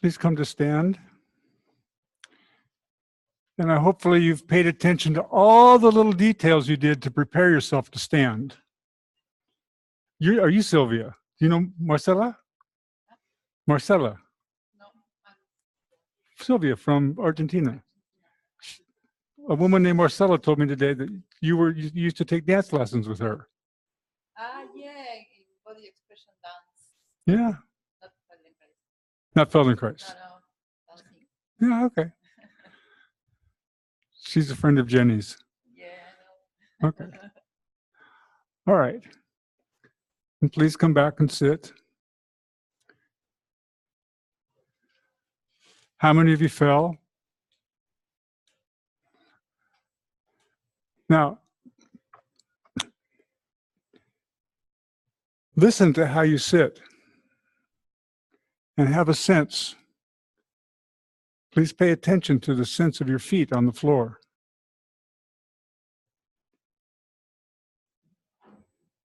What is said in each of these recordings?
Please come to stand. And hopefully you've paid attention to all the little details you did to prepare yourself to stand. Are you Sylvia? Do you know Marcella? Marcella? No. Sylvia from Argentina. A woman named Marcella told me today that you used to take dance lessons with her. Yeah, in body expression dance. Yeah. Not Feldenkrais. Not Feldenkrais. No, dancing. Yeah, okay. She's a friend of Jenny's. Yeah, I know. Okay. All right. And please come back and sit. How many of you fell? Now, listen to how you sit and have a sense. Please pay attention to the sense of your feet on the floor.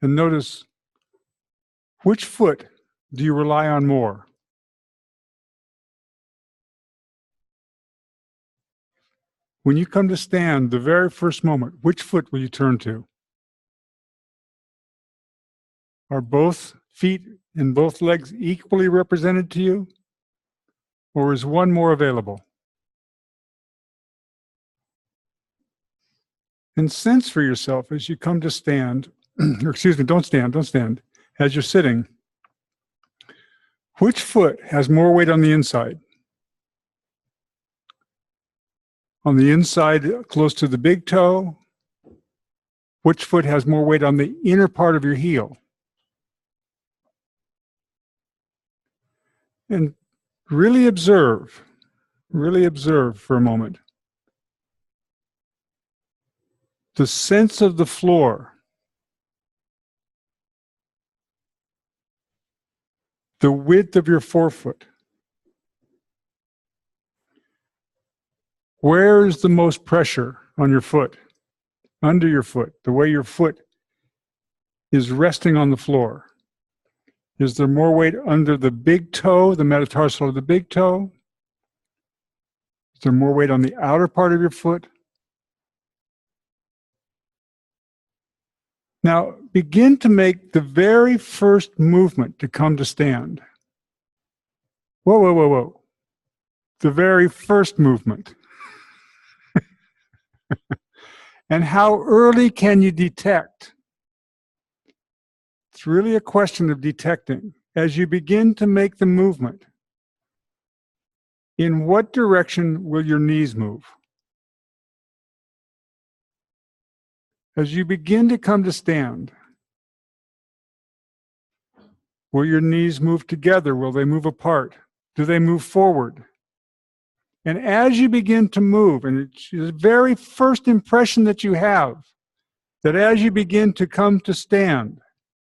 And notice, which foot do you rely on more? When you come to stand, the very first moment, which foot will you turn to? Are both feet and both legs equally represented to you? Or is one more available? And sense for yourself as you come to stand, or excuse me, don't stand, as you're sitting, which foot has more weight on the inside? On the inside, close to the big toe? Which foot has more weight on the inner part of your heel? And really observe for a moment the sense of the floor, the width of your forefoot. Where is the most pressure on your foot? Under your foot, the way your foot is resting on the floor. Is there more weight under the big toe, the metatarsal of the big toe? Is there more weight on the outer part of your foot? Now, begin to make the very first movement to come to stand. Whoa, whoa, whoa, whoa. The very first movement. And how early can you detect? It's really a question of detecting. As you begin to make the movement, in what direction will your knees move? As you begin to come to stand, will your knees move together? Will they move apart? Do they move forward? And as you begin to move, and it's the very first impression that you have, that as you begin to come to stand,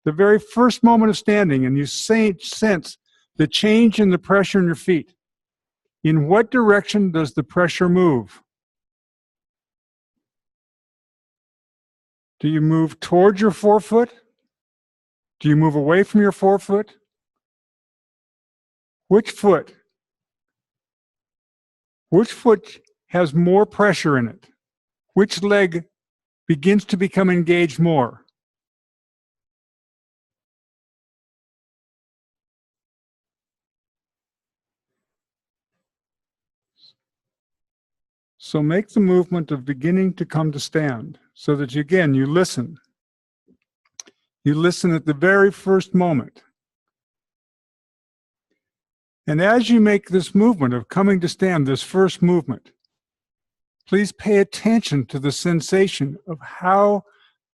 the very first moment of standing, and you sense the change in the pressure in your feet, in what direction does the pressure move? Do you move towards your forefoot? Do you move away from your forefoot? Which foot? Which foot has more pressure in it? Which leg begins to become engaged more? So make the movement of beginning to come to stand so that, again, you listen. You listen at the very first moment. And as you make this movement of coming to stand, this first movement, please pay attention to the sensation of how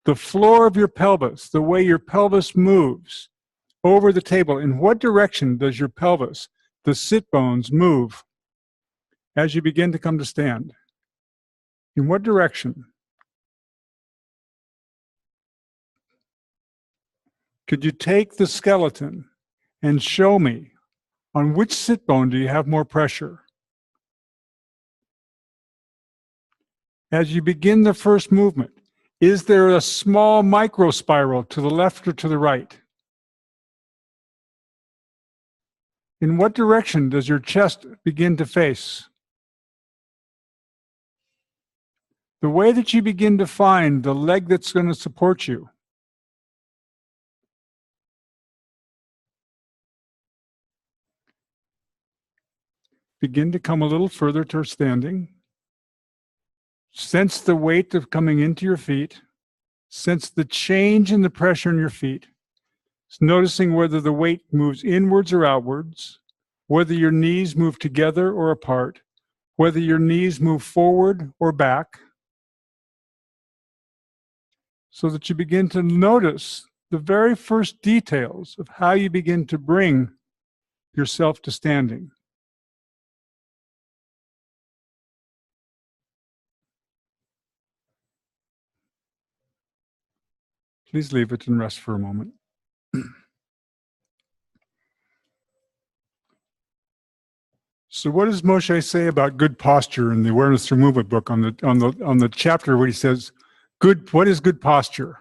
the floor of your pelvis, the way your pelvis moves over the table. In what direction does your pelvis, the sit bones, move as you begin to come to stand? In what direction? Could you take the skeleton and show me on which sit bone do you have more pressure? As you begin the first movement, is there a small micro spiral to the left or to the right? in what direction does your chest begin to face? The way that you begin to find the leg that's going to support you. Begin to come a little further to standing. Sense the weight of coming into your feet. Sense the change in the pressure in your feet. Noticing whether the weight moves inwards or outwards, whether your knees move together or apart, whether your knees move forward or back, so that you begin to notice the very first details of how you begin to bring yourself to standing. Please leave it and rest for a moment. So what does Moshe say about good posture in the Awareness Through Movement book on the chapter where he says, what is good posture?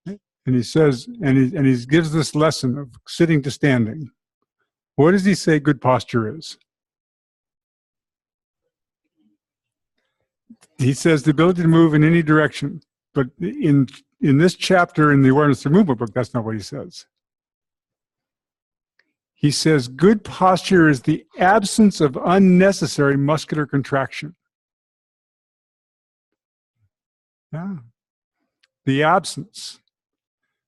And he says, and he gives this lesson of sitting to standing. What does he say good posture is? He says the ability to move in any direction. But in this chapter in the Awareness Through Movement book, that's not what he says. He says good posture is the absence of unnecessary muscular contraction. Yeah. The absence.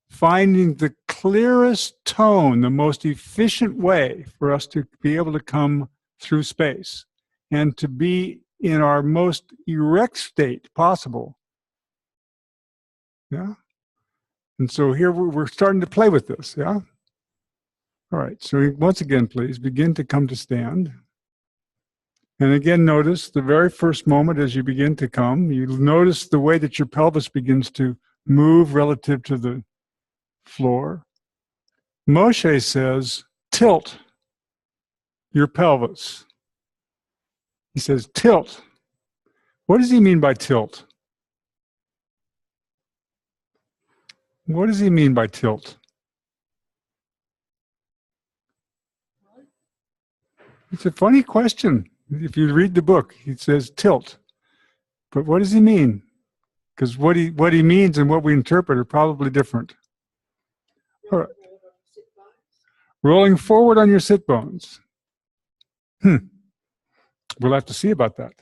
Finding the clearest tone, the most efficient way for us to be able to come through space and to be in our most erect state possible. Yeah. And so here we're starting to play with this. Yeah. All right. So once again, please begin to come to stand. And again, notice the very first moment as you begin to come, you notice the way that your pelvis begins to move relative to the floor. Moshe says, tilt your pelvis. He says, tilt. What does he mean by tilt? What does he mean by tilt? It's a funny question. If you read the book, he says tilt. But what does he mean? Because what he means and what we interpret are probably different. All right. Rolling forward on your sit bones. We'll have to see about that.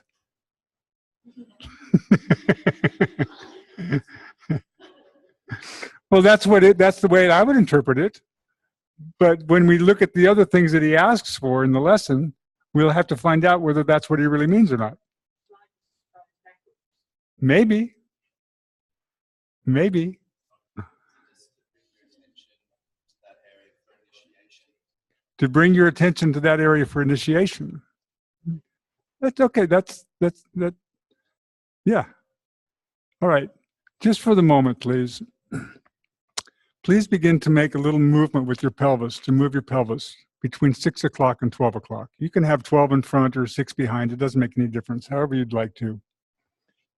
Well, that's the way I would interpret it. But when we look at the other things that he asks for in the lesson, we'll have to find out whether that's what he really means or not. Maybe. Maybe. To bring your attention to that area for initiation. That's okay. That. Yeah. All right. Just for the moment, please. Please begin to make a little movement with your pelvis, to move your pelvis between 6 o'clock and 12 o'clock. You can have 12 in front or 6 behind. It doesn't make any difference, however you'd like to.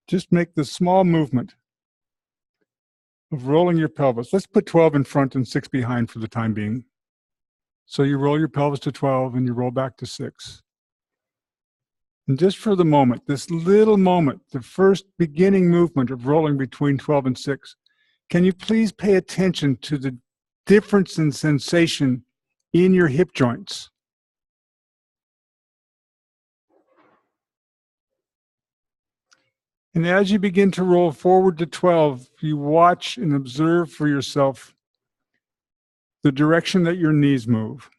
Just make the small movement of rolling your pelvis. Let's put 12 in front and 6 behind for the time being. So you roll your pelvis to 12 and you roll back to 6. And just for the moment, this little moment, the first beginning movement of rolling between 12 and 6, can you please pay attention to the difference in sensation in your hip joints? And as you begin to roll forward to 12, you watch and observe for yourself the direction that your knees move.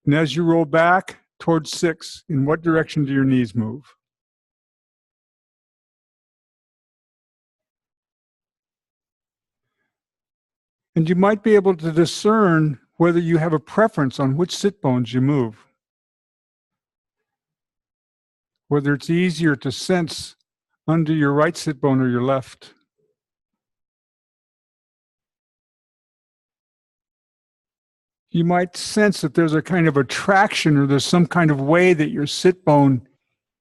And as you roll back towards 6, in what direction do your knees move? And you might be able to discern whether you have a preference on which sit bones you move. Whether it's easier to sense under your right sit bone or your left. You might sense that there's a kind of attraction or there's some kind of way that your sit bone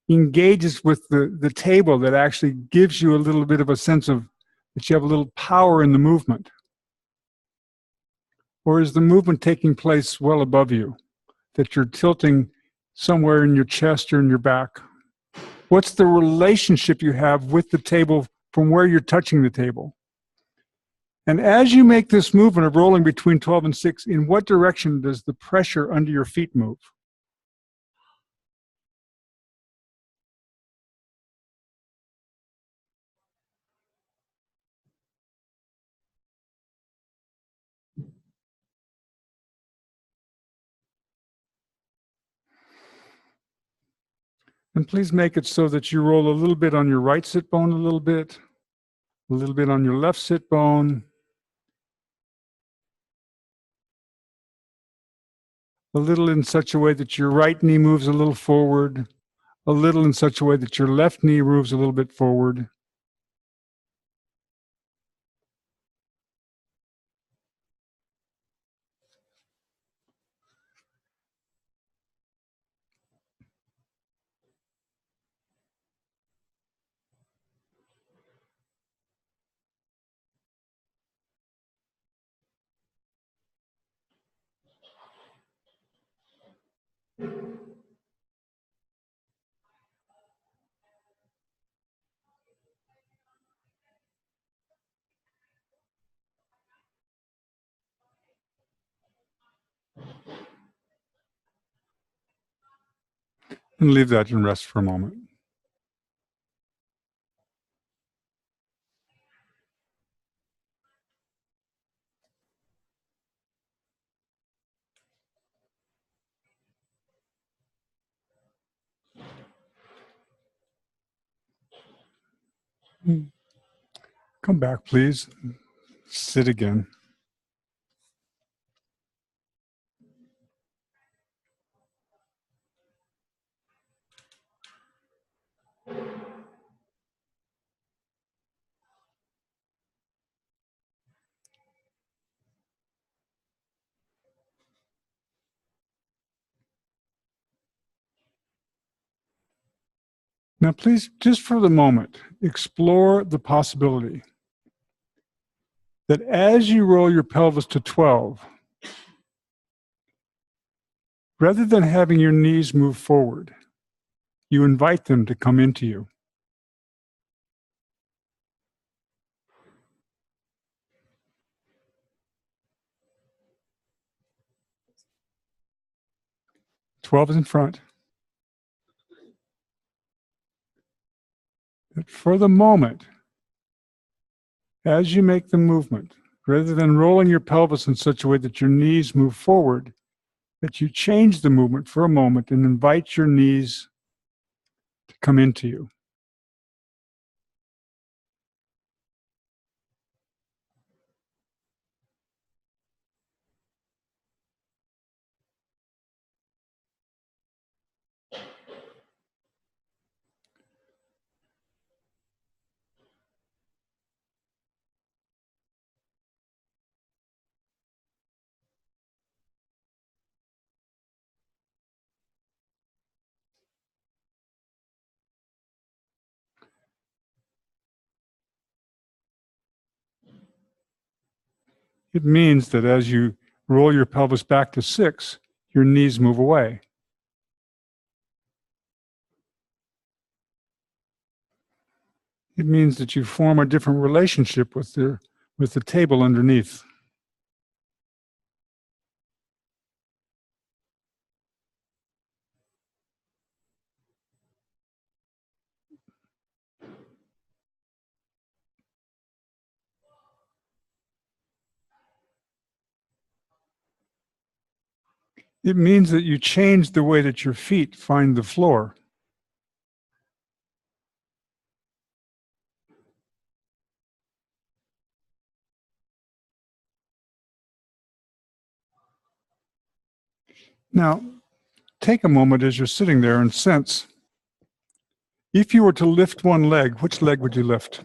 engages with the table that actually gives you a little bit of a sense of that you have a little power in the movement. Or is the movement taking place well above you, that you're tilting somewhere in your chest or in your back? What's the relationship you have with the table from where you're touching the table? And as you make this movement of rolling between 12 and 6, in what direction does the pressure under your feet move? And please make it so that you roll a little bit on your right sit bone, a little bit on your left sit bone, a little in such a way that your right knee moves a little forward, a little in such a way that your left knee moves a little bit forward. And leave that and rest for a moment. Come back, please. Sit again. Now, please, just for the moment, explore the possibility that as you roll your pelvis to 12, rather than having your knees move forward, you invite them to come into you. Twelve is in front. But for the moment, as you make the movement, rather than rolling your pelvis in such a way that your knees move forward, that you change the movement for a moment and invite your knees to come into you. It means that as you roll your pelvis back to 6, your knees move away. It means that you form a different relationship with the table underneath. It means that you change the way that your feet find the floor. Now, take a moment as you're sitting there and sense, if you were to lift one leg, which leg would you lift?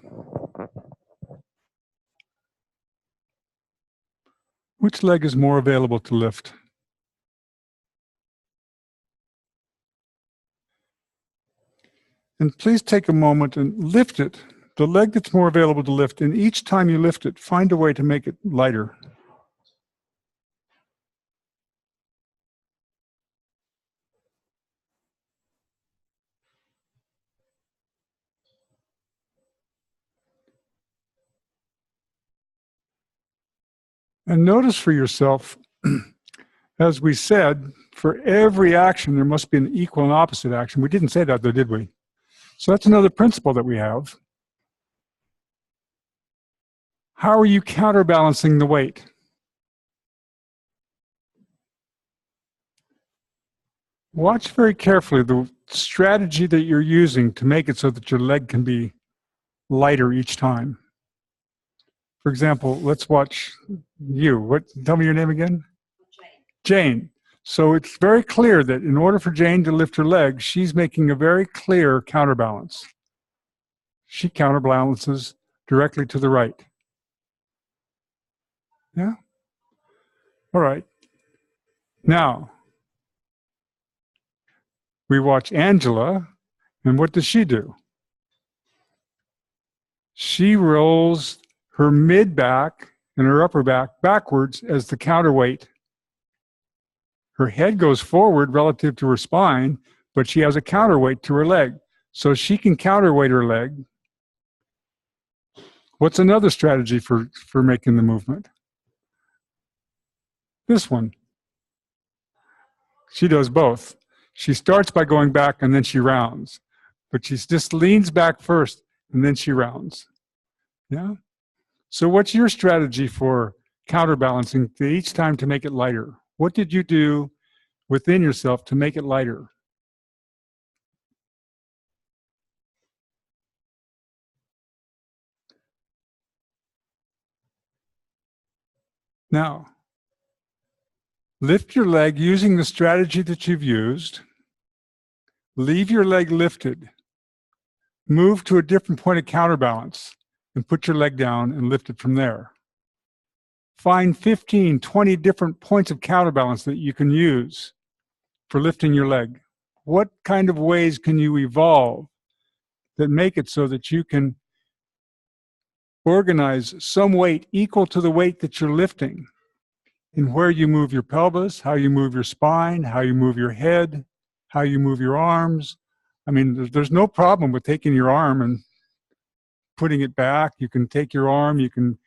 Which leg is more available to lift? And please take a moment and lift it, the leg that's more available to lift, and each time you lift it, find a way to make it lighter. And notice for yourself, as we said, for every action, there must be an equal and opposite action. We didn't say that, though, did we? So that's another principle that we have. How are you counterbalancing the weight? Watch very carefully the strategy that you're using to make it so that your leg can be lighter each time. For example, let's watch you. Tell me your name again? Jane. So it's very clear that in order for Jane to lift her leg, she's making a very clear counterbalance. She counterbalances directly to the right. Yeah? All right. Now, we watch Angela, and what does she do? She rolls her mid back and her upper back backwards as the counterweight. Her head goes forward relative to her spine, but she has a counterweight to her leg. So she can counterweight her leg. What's another strategy for making the movement? This one. She does both. She starts by going back and then she rounds. But she just leans back first and then she rounds. Yeah? So what's your strategy for counterbalancing each time to make it lighter? What did you do within yourself to make it lighter? Now, lift your leg using the strategy that you've used. Leave your leg lifted. Move to a different point of counterbalance and put your leg down and lift it from there. Find 15, 20 different points of counterbalance that you can use for lifting your leg. What kind of ways can you evolve that make it so that you can organize some weight equal to the weight that you're lifting in where you move your pelvis, how you move your spine, how you move your head, how you move your arms. I mean, there's no problem with taking your arm and putting it back. You can take your arm, you can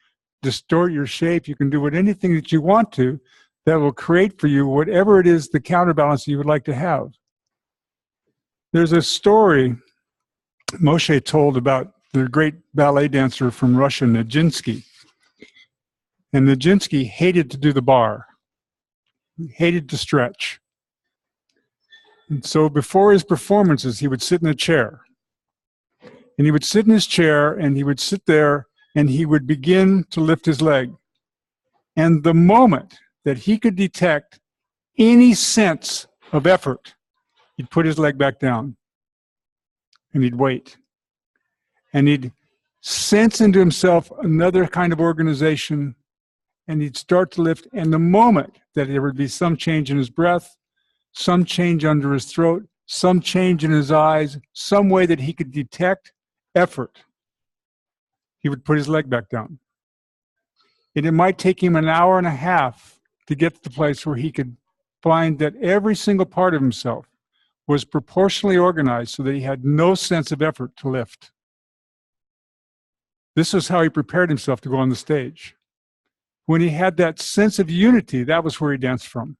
distort your shape, you can do anything that you want to that will create for you whatever it is the counterbalance you would like to have. There's a story Moshe told about the great ballet dancer from Russia, Nijinsky. And Nijinsky hated to do the bar. He hated to stretch. And so before his performances, he would sit in a chair. And he would sit in his chair and he would sit there and he would begin to lift his leg. And the moment that he could detect any sense of effort, he'd put his leg back down and he'd wait. And he'd sense into himself another kind of organization and he'd start to lift. And the moment that there would be some change in his breath, some change under his throat, some change in his eyes, some way that he could detect effort, he would put his leg back down. And it might take him an hour and a half to get to the place where he could find that every single part of himself was proportionally organized so that he had no sense of effort to lift. This is how he prepared himself to go on the stage. When he had that sense of unity, that was where he danced from.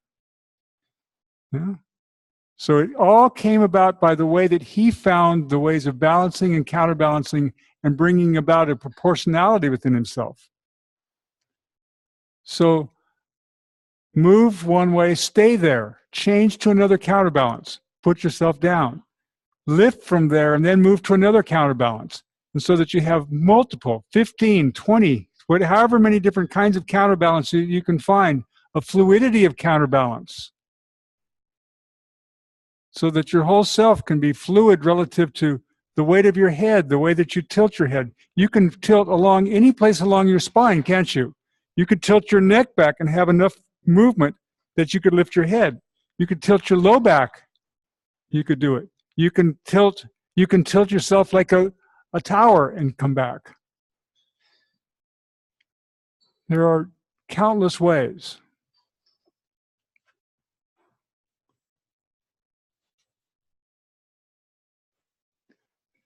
Yeah? So it all came about by the way that he found the ways of balancing and counterbalancing and bringing about a proportionality within himself. So move one way, stay there, change to another counterbalance, put yourself down, lift from there, and then move to another counterbalance. And so that you have multiple, 15, 20, however many different kinds of counterbalance you can find, a fluidity of counterbalance. So that your whole self can be fluid relative to the weight of your head, the way that you tilt your head. You can tilt along any place along your spine, can't you? You could tilt your neck back and have enough movement that you could lift your head. You could tilt your low back. You could do it. You can tilt yourself like a tower and come back. There are countless ways.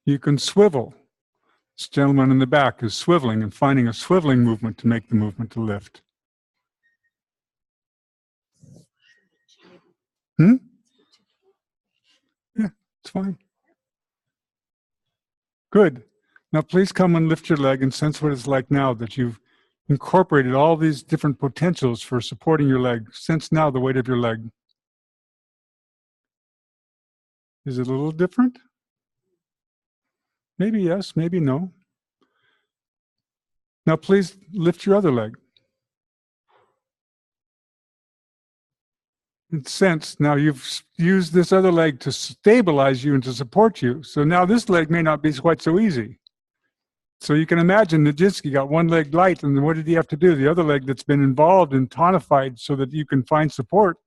You can swivel. This gentleman in the back is swiveling and finding a swiveling movement to make the movement to lift. Yeah, it's fine. Good. Now please come and lift your leg and sense what it's like now that you've incorporated all these different potentials for supporting your leg. Sense now the weight of your leg. Is it a little different? Maybe yes, maybe no. Now please lift your other leg. And sense now you've used this other leg to stabilize you and to support you. So now this leg may not be quite so easy. So you can imagine Nijinsky got one leg light, and then what did he have to do? The other leg that's been involved and tonified so that you can find support.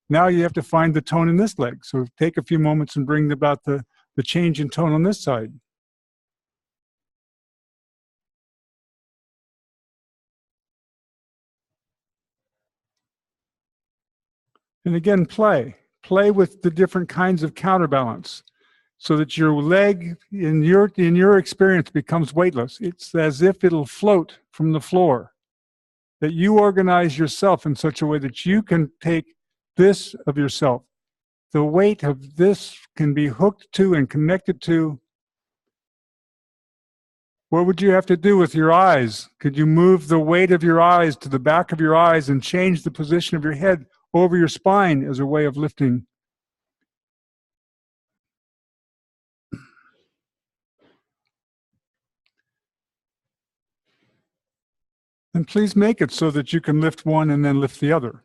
Now you have to find the tone in this leg. So take a few moments and bring about the change in tone on this side. And again, play. Play with the different kinds of counterbalance so that your leg in your experience becomes weightless. It's as if it'll float from the floor. That you organize yourself in such a way that you can take this of yourself. The weight of this can be hooked to and connected to. What would you have to do with your eyes? Could you move the weight of your eyes to the back of your eyes and change the position of your head over your spine as a way of lifting? And please make it so that you can lift one and then lift the other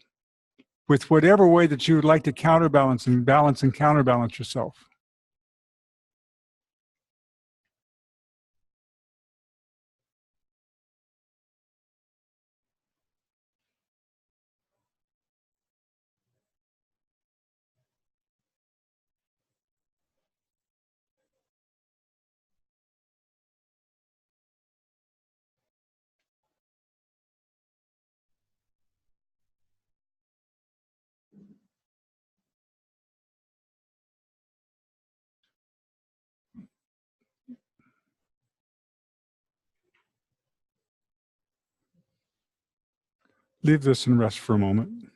with whatever way that you would like to counterbalance and balance and counterbalance yourself. Leave this and rest for a moment.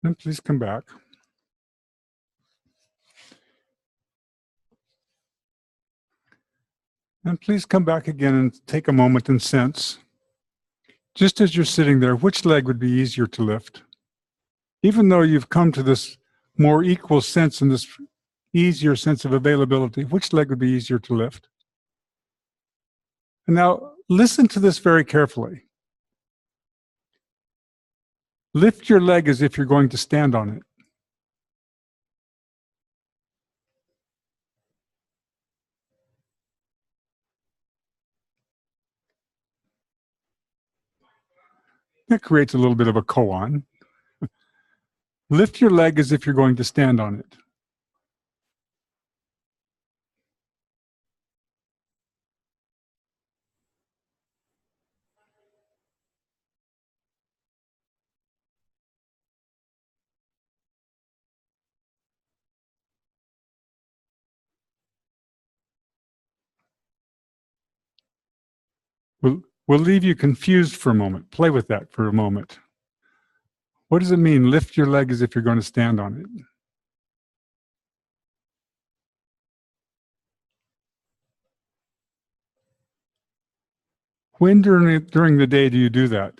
Then please come back. And please come back again and take a moment and sense, just as you're sitting there, which leg would be easier to lift? Even though you've come to this more equal sense and this easier sense of availability, which leg would be easier to lift? And now listen to this very carefully. Lift your leg as if you're going to stand on it. That creates a little bit of a koan. Lift your leg as if you're going to stand on it. We'll leave you confused for a moment. Play with that for a moment. What does it mean, lift your leg as if you're going to stand on it? When during the day do you do that?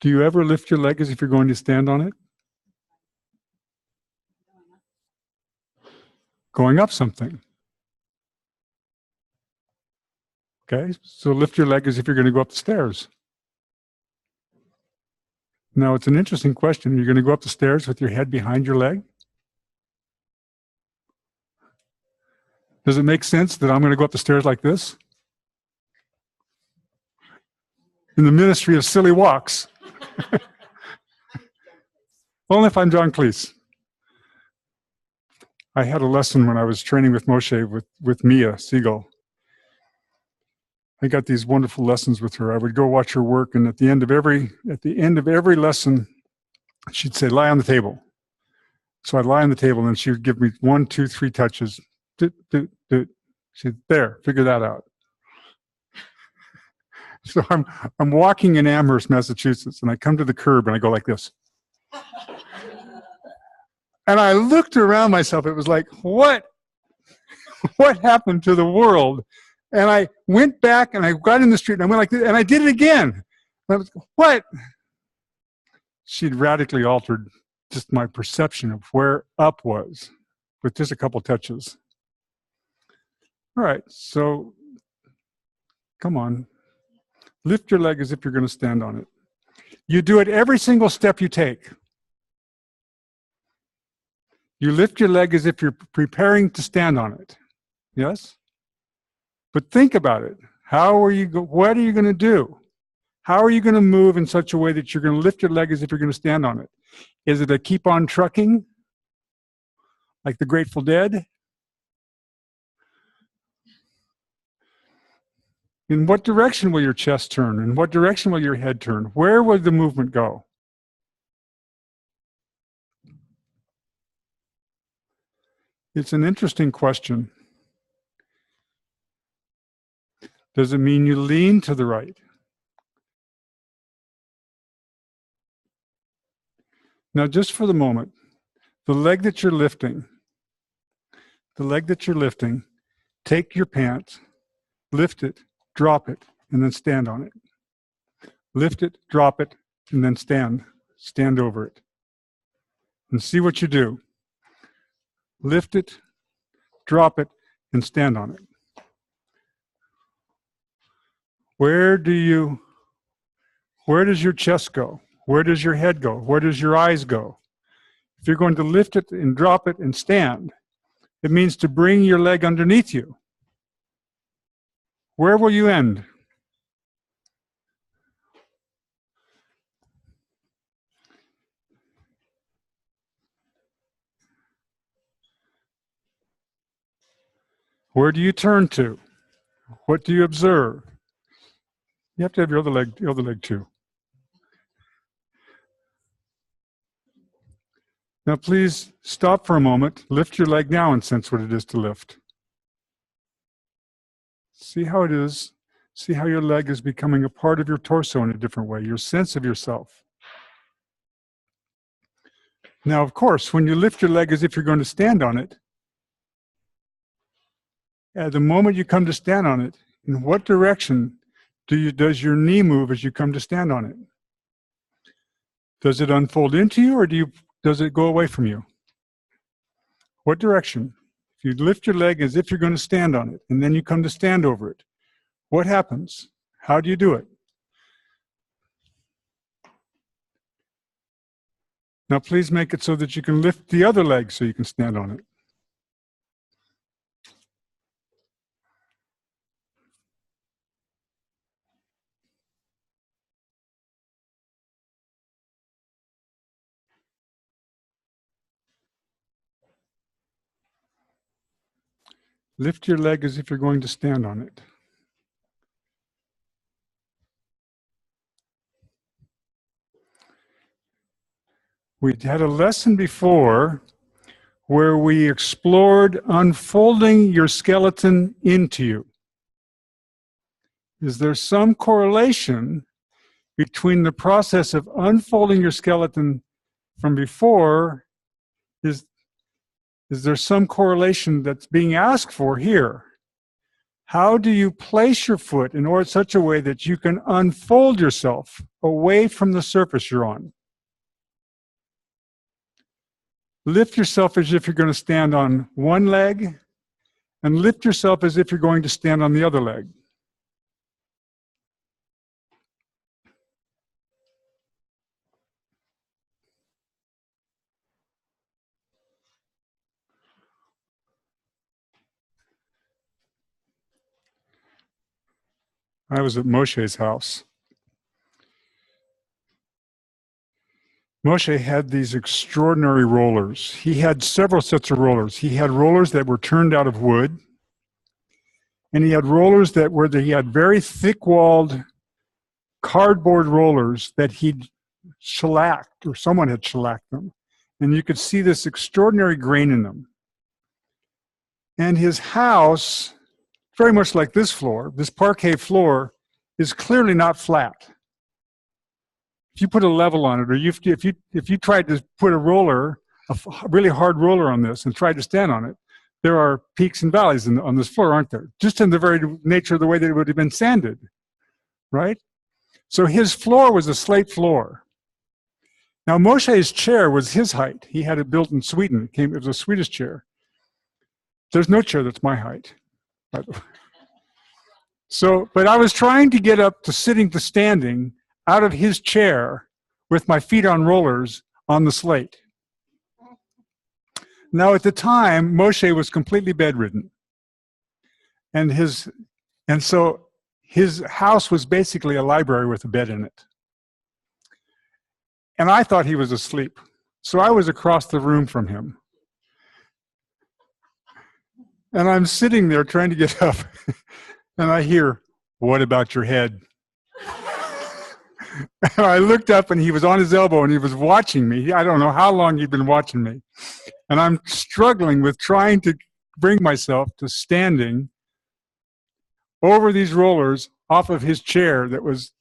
Do you ever lift your leg as if you're going to stand on it? Going up something. Okay, so lift your leg as if you're going to go up the stairs. Now, it's an interesting question. You're going to go up the stairs with your head behind your leg? Does it make sense that I'm going to go up the stairs like this? in the ministry of silly walks. Only if I'm John Cleese. I had a lesson when I was training with Moshe with Mia Siegel. I got these wonderful lessons with her. I would go watch her work, and at the end of every lesson, she'd say, "Lie on the table." So I'd lie on the table, and she would give me 1, 2, 3 touches. She'd, "There, figure that out." So I'm walking in Amherst, Massachusetts, and I come to the curb, and I go like this. And I looked around myself. It was like, what happened to the world? And I went back, and I got in the street, and I went like this, and I did it again. And I was, what? She'd radically altered just my perception of where up was with just a couple touches. All right, so come on. Lift your leg as if you're going to stand on it. You do it every single step you take. You lift your leg as if you're preparing to stand on it. Yes? But think about it. What are you going to do? How are you going to move in such a way that you're going to lift your leg as if you're going to stand on it? Is it a keep on trucking, like the Grateful Dead? In what direction will your chest turn? In what direction will your head turn? Where will the movement go? It's an interesting question. Does it mean you lean to the right? Now, just for the moment, the leg that you're lifting, take your pants, lift it, drop it, and then stand on it. Lift it, drop it, and then stand over it. And see what you do. Lift it, drop it, and stand on it. Where does your chest go? Where does your head go? Where does your eyes go? If you're going to lift it and drop it and stand, it means to bring your leg underneath you. Where will you end? Where do you turn to? What do you observe? You have to have your other leg too. Now please stop for a moment, lift your leg now and sense what it is to lift. See how it is. See how your leg is becoming a part of your torso in a different way, your sense of yourself. Now, of course, when you lift your leg as if you're going to stand on it, at the moment you come to stand on it, in what direction does your knee move as you come to stand on it? Does it unfold into you, or does it go away from you? What direction? If you lift your leg as if you're going to stand on it, and then you come to stand over it, what happens? How do you do it? Now please make it so that you can lift the other leg so you can stand on it. Lift your leg as if you're going to stand on it. We had a lesson before where we explored unfolding your skeleton into you. Is there some correlation between the process of unfolding your skeleton from before? Is there some correlation that's being asked for here? How do you place your foot in order such a way that you can unfold yourself away from the surface you're on? Lift yourself as if you're going to stand on one leg, and lift yourself as if you're going to stand on the other leg. I was at Moshe's house, Moshe had these extraordinary rollers. He had several sets of rollers. He had rollers that were turned out of wood, and he had rollers that were he had very thick-walled cardboard rollers that he'd shellacked, or someone had shellacked them, and you could see this extraordinary grain in them. And his house, very much like this floor, this parquet floor, is clearly not flat. If you put a level on it, or if you tried to put a roller, a really hard roller on this, and tried to stand on it, there are peaks and valleys on this floor, aren't there? Just in the very nature of the way that it would have been sanded, right? So his floor was a slate floor. Now Moshe's chair was his height. He had it built in Sweden. It was a Swedish chair. There's no chair that's my height, by the way. So, but I was trying to get up to sitting to standing out of his chair with my feet on rollers on the slate. Now, at the time, Moshe was completely bedridden. And so his house was basically a library with a bed in it. And I thought he was asleep. So I was across the room from him. And I'm sitting there trying to get up. And I hear, "What about your head?" And I looked up and he was on his elbow and he was watching me. I don't know how long he'd been watching me. And I'm struggling with trying to bring myself to standing over these rollers off of his chair that was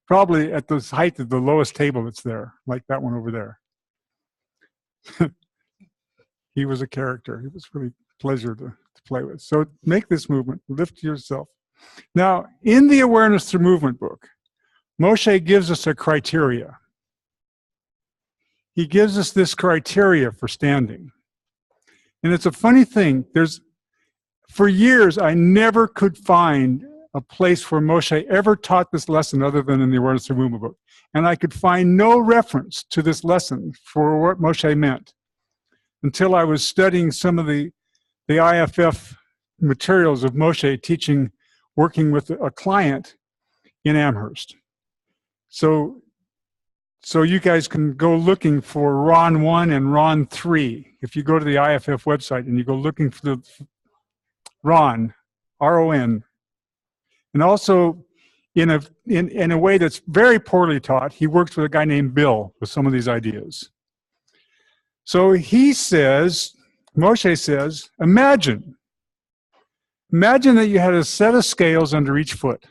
probably at the height of the lowest table that's there, like that one over there. He was a character. It was really a pleasure to play with. So make this movement, lift yourself. Now, in the Awareness Through Movement book, Moshe gives us a criteria. He gives us this criteria for standing. And it's a funny thing. For years, I never could find a place where Moshe ever taught this lesson other than in the Awareness Through Movement book. And I could find no reference to this lesson for what Moshe meant until I was studying some of the IFF materials of Moshe teaching, working with a client in Amherst. So you guys can go looking for RON 1 and RON 3. If you go to the IFF website and you go looking for the RON, R-O-N. And also in a way that's very poorly taught, he works with a guy named Bill with some of these ideas. So he says, Moshe says, imagine that you had a set of scales under each foot.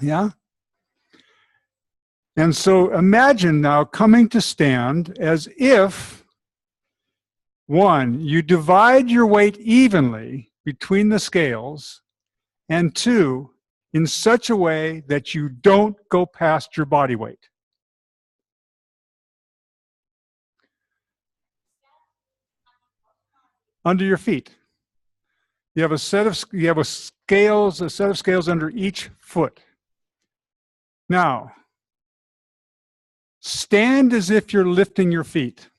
Yeah? And so imagine now coming to stand as if, one, you divide your weight evenly between the scales, and two, in such a way that you don't go past your body weight. Under your feet. You have a set of scales under each foot. Now, stand as if you're lifting your feet.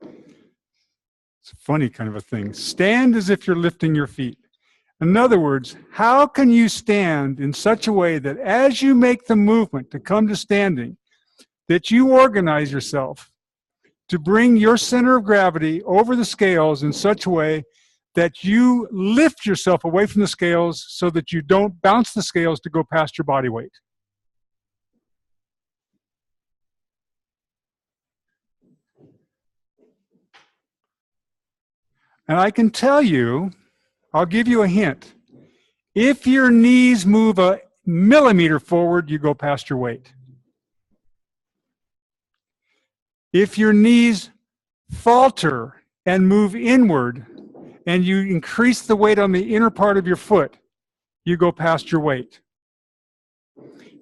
It's a funny kind of a thing. Stand as if you're lifting your feet. In other words, how can you stand in such a way that as you make the movement to come to standing, that you organize yourself to bring your center of gravity over the scales in such a way that you lift yourself away from the scales so that you don't bounce the scales to go past your body weight. And I can tell you, I'll give you a hint. If your knees move a millimeter forward, you go past your weight. If your knees falter and move inward, and you increase the weight on the inner part of your foot, you go past your weight.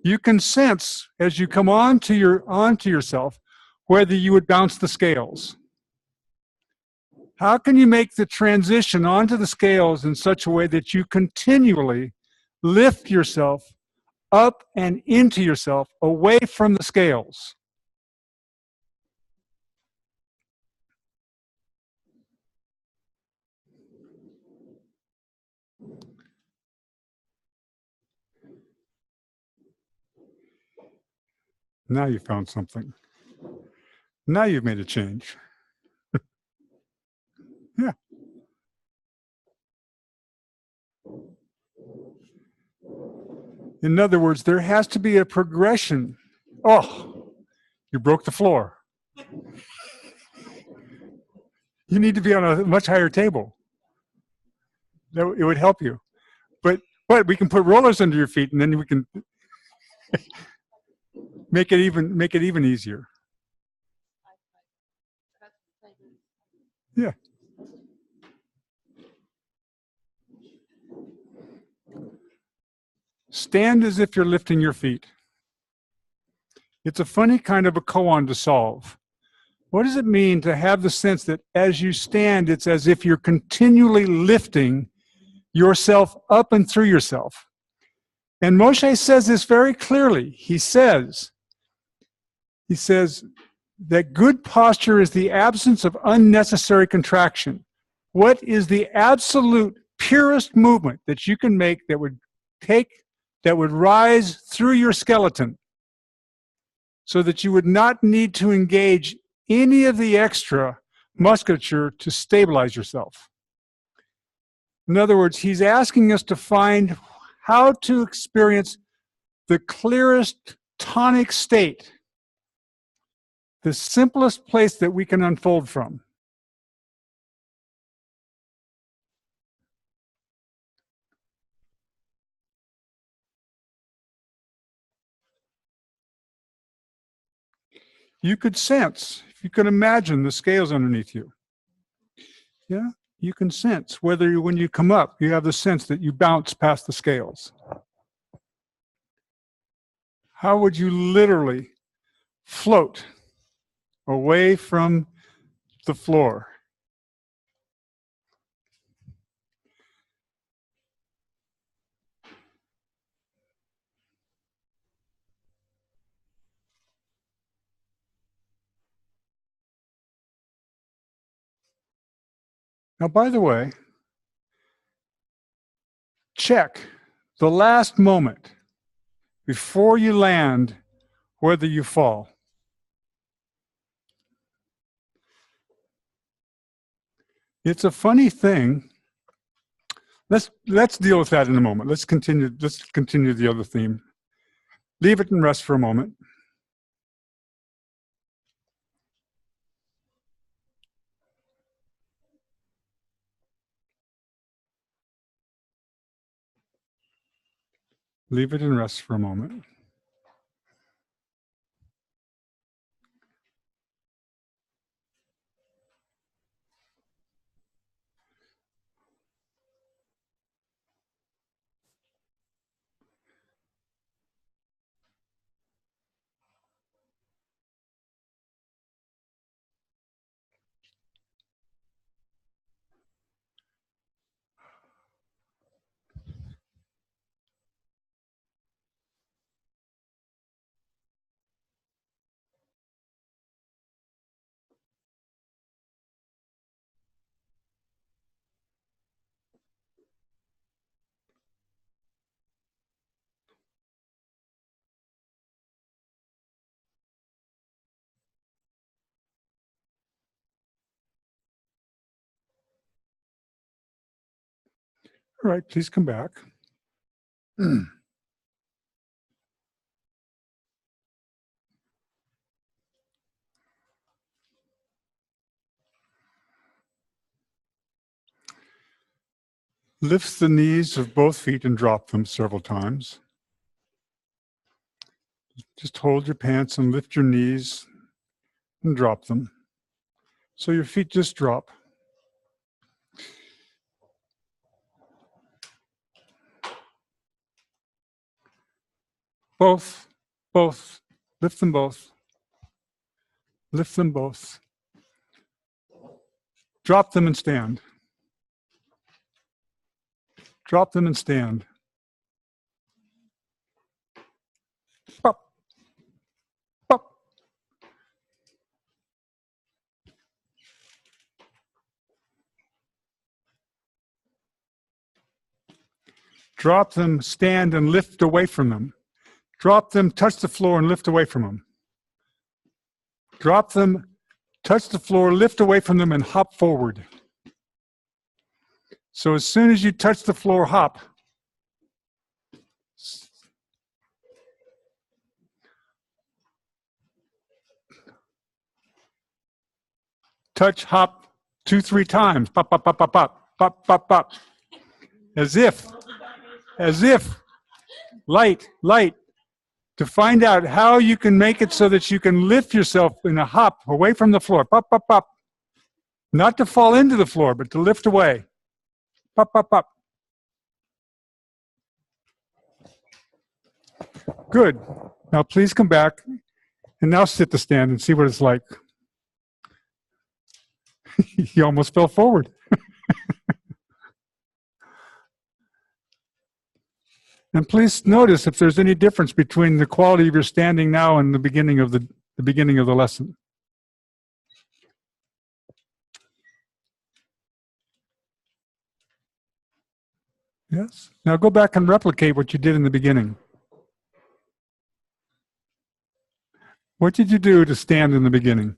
You can sense as you come onto yourself whether you would bounce the scales. How can you make the transition onto the scales in such a way that you continually lift yourself up and into yourself away from the scales? Now you found something. Now you've made a change. Yeah. In other words, there has to be a progression. Oh, you broke the floor. You need to be on a much higher table. It would help you. But we can put rollers under your feet, and then we can make it even easier. Yeah. Stand as if you're lifting your feet. It's a funny kind of a koan to solve. What does it mean to have the sense that as you stand, it's as if you're continually lifting yourself up and through yourself? And Moshe says this very clearly. He says that good posture is the absence of unnecessary contraction. What is the absolute purest movement that you can make that would rise through your skeleton so that you would not need to engage any of the extra musculature to stabilize yourself? In other words, he's asking us to find how to experience the clearest tonic state, the simplest place that we can unfold from. You could sense, if you could imagine the scales underneath you. Yeah, you can sense whether when you come up, you have the sense that you bounce past the scales. How would you literally float away from the floor? Now, by the way, check the last moment before you land whether you fall. It's a funny thing. Let's deal with that in a moment. Let's continue the other theme. Leave it and rest for a moment. Leave it and rest for a moment. All right, please come back. Lift the knees of both feet and drop them several times. Just hold your pants and lift your knees and drop them. So your feet just drop. Both. Lift them both. Lift them both. Drop them and stand. Drop them and stand. Pop. Pop. Drop them, stand, and lift away from them. Drop them, touch the floor, and lift away from them. Drop them, touch the floor, lift away from them, and hop forward. So as soon as you touch the floor, hop. Touch, hop 2-3 times. Pop, pop, pop, pop, pop, pop, pop, pop. As if, light, to find out how you can make it so that you can lift yourself in a hop away from the floor. Pop, pop, pop. Not to fall into the floor, but to lift away. Pop, pop, pop. Good. Now please come back and now sit the stand and see what it's like. He almost fell forward. And please notice if there's any difference between the quality of your standing now and the beginning of the lesson. Yes. Now go back and replicate what you did in the beginning. What did you do to stand in the beginning?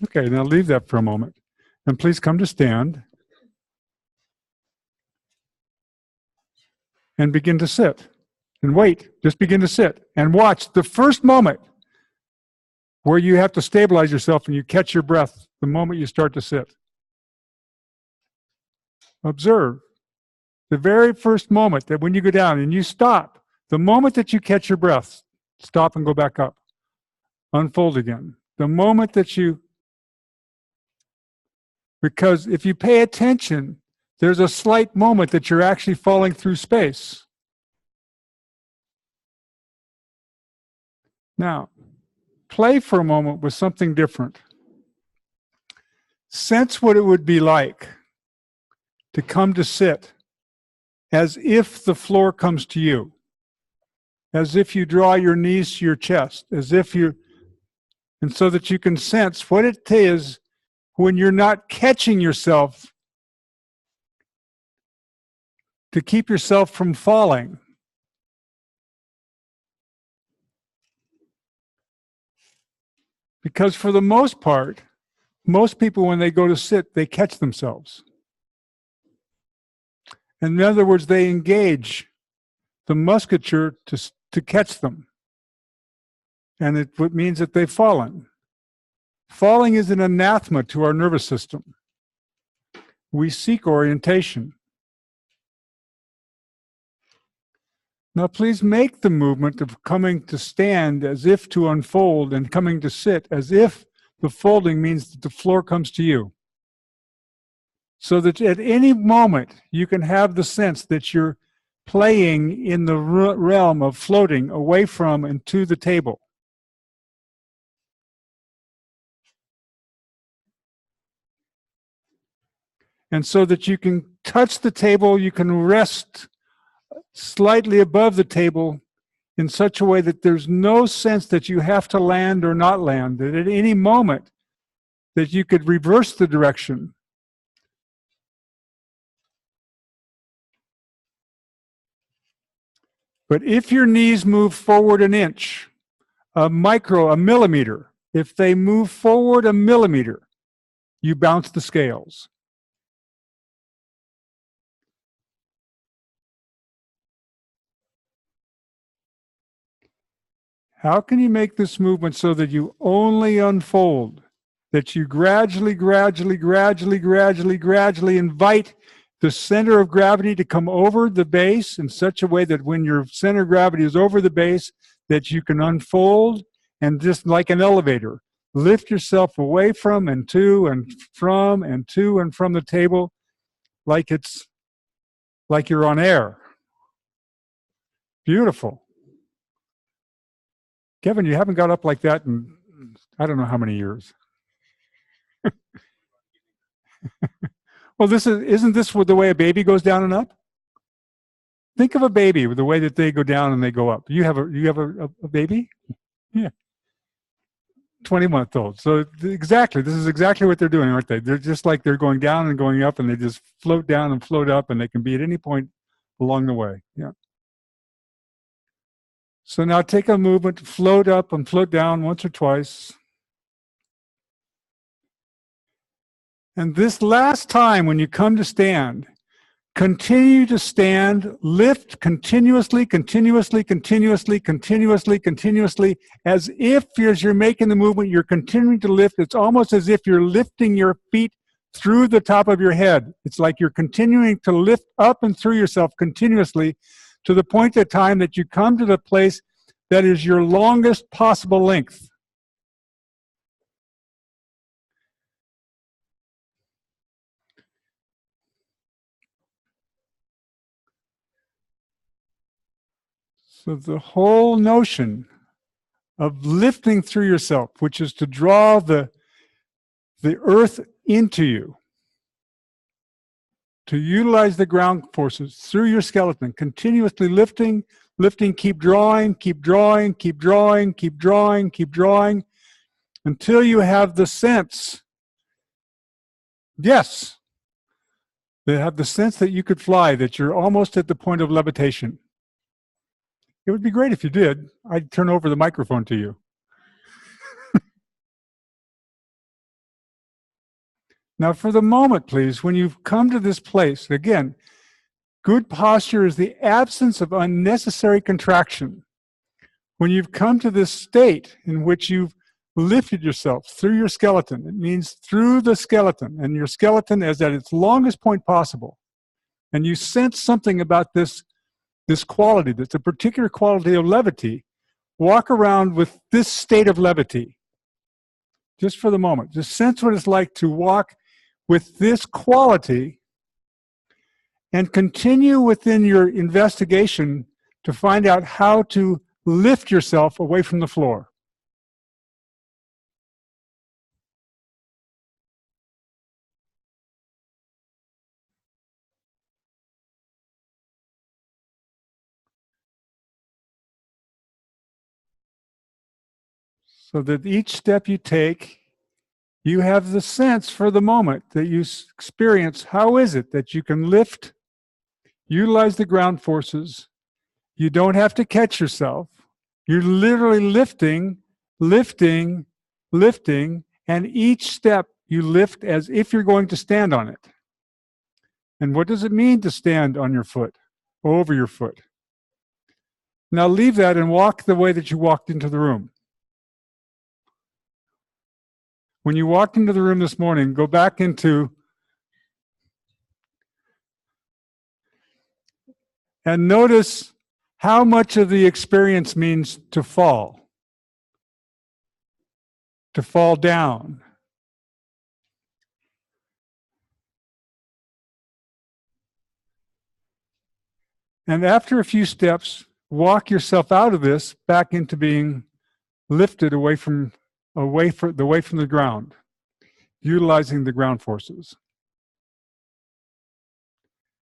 Okay, now leave that for a moment. And please come to stand. And begin to sit. And wait, just begin to sit. And watch the first moment where you have to stabilize yourself and you catch your breath the moment you start to sit. Observe the very first moment that when you go down and you stop, the moment that you catch your breath, stop and go back up. Unfold again. The moment that you, because if you pay attention, there's a slight moment that you're actually falling through space. Now, play for a moment with something different. Sense what it would be like to come to sit as if the floor comes to you, as if you draw your knees to your chest, as if you, and so that you can sense what it is when you're not catching yourself to keep yourself from falling. Because for the most part, most people when they go to sit, they catch themselves. In other words, they engage the musculature to catch them. And it means that they've fallen. Falling is an anathema to our nervous system. We seek orientation. Now please make the movement of coming to stand as if to unfold and coming to sit as if the folding means that the floor comes to you. So that at any moment you can have the sense that you're playing in the realm of floating away from and to the table. And so that you can touch the table, you can rest slightly above the table in such a way that there's no sense that you have to land or not land, that at any moment that you could reverse the direction. But if your knees move forward an inch, a millimeter, if they move forward a millimeter, you bounce the scales. How can you make this movement so that you only unfold, that you gradually invite the center of gravity to come over the base in such a way that when your center of gravity is over the base, that you can unfold and just like an elevator, lift yourself away from and to and from and to and from the table like it's like you're on air. Beautiful. Kevin, you haven't got up like that in I don't know how many years. Well, isn't this the way a baby goes down and up? Think of a baby with the way that they go down and they go up. You have a baby? Yeah. 20-month-old. So exactly, this is exactly what they're doing, aren't they? They're just like they're going down and going up, and they just float down and float up, and they can be at any point along the way. Yeah. So now take a movement, float up and float down once or twice. And this last time when you come to stand, continue to stand, lift continuously, continuously, continuously, continuously, continuously, as if as you're making the movement, you're continuing to lift. It's almost as if you're lifting your feet through the top of your head. It's like you're continuing to lift up and through yourself continuously to the point of time that you come to the place that is your longest possible length. So the whole notion of lifting through yourself, which is to draw the earth into you, to utilize the ground forces through your skeleton, continuously lifting, lifting, keep drawing, keep drawing, keep drawing, keep drawing, keep drawing, until you have the sense, yes, they have the sense that you could fly, that you're almost at the point of levitation. It would be great if you did. I'd turn over the microphone to you. Now, for the moment, please, when you've come to this place, again, good posture is the absence of unnecessary contraction. When you've come to this state in which you've lifted yourself through your skeleton, it means through the skeleton, and your skeleton is at its longest point possible, and you sense something about this quality, that's a particular quality of levity, walk around with this state of levity, just for the moment. Just sense what it's like to walk with this quality and continue within your investigation to find out how to lift yourself away from the floor. So that each step you take, you have the sense for the moment that you experience, how is it that you can lift, utilize the ground forces. You don't have to catch yourself. You're literally lifting, lifting, lifting, and each step you lift as if you're going to stand on it. And what does it mean to stand on your foot, over your foot? Now leave that and walk the way that you walked into the room. When you walked into the room this morning, go back into and notice how much of the experience means to fall down. And after a few steps, walk yourself out of this back into being lifted away from the ground, utilizing the ground forces.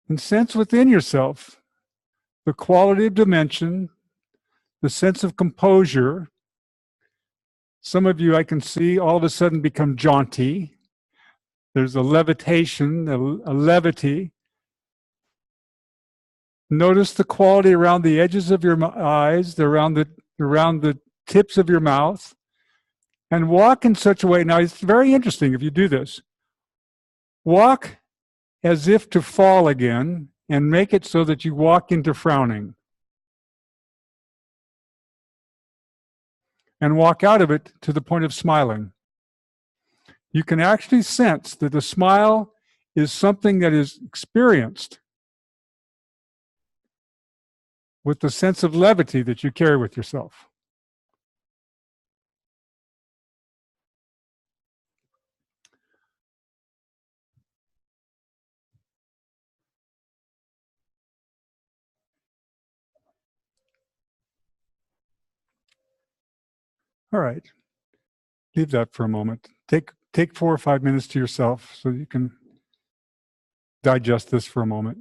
And sense within yourself the quality of dimension, the sense of composure. Some of you I can see all of a sudden become jaunty. There's a levitation, a levity. Notice the quality around the edges of your eyes, around the tips of your mouth, and walk in such a way. Now, it's very interesting if you do this. Walk as if to fall again, and make it so that you walk into frowning. And walk out of it to the point of smiling. You can actually sense that the smile is something that is experienced with the sense of levity that you carry with yourself. All right. Leave that for a moment. Take 4 or 5 minutes to yourself so you can digest this for a moment.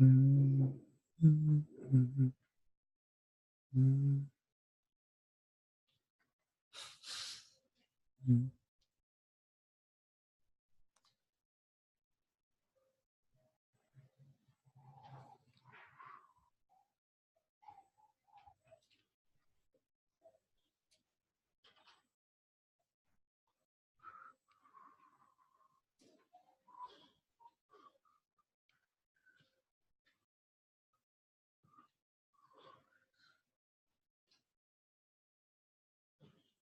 Mm, mm, mm, mm, mm.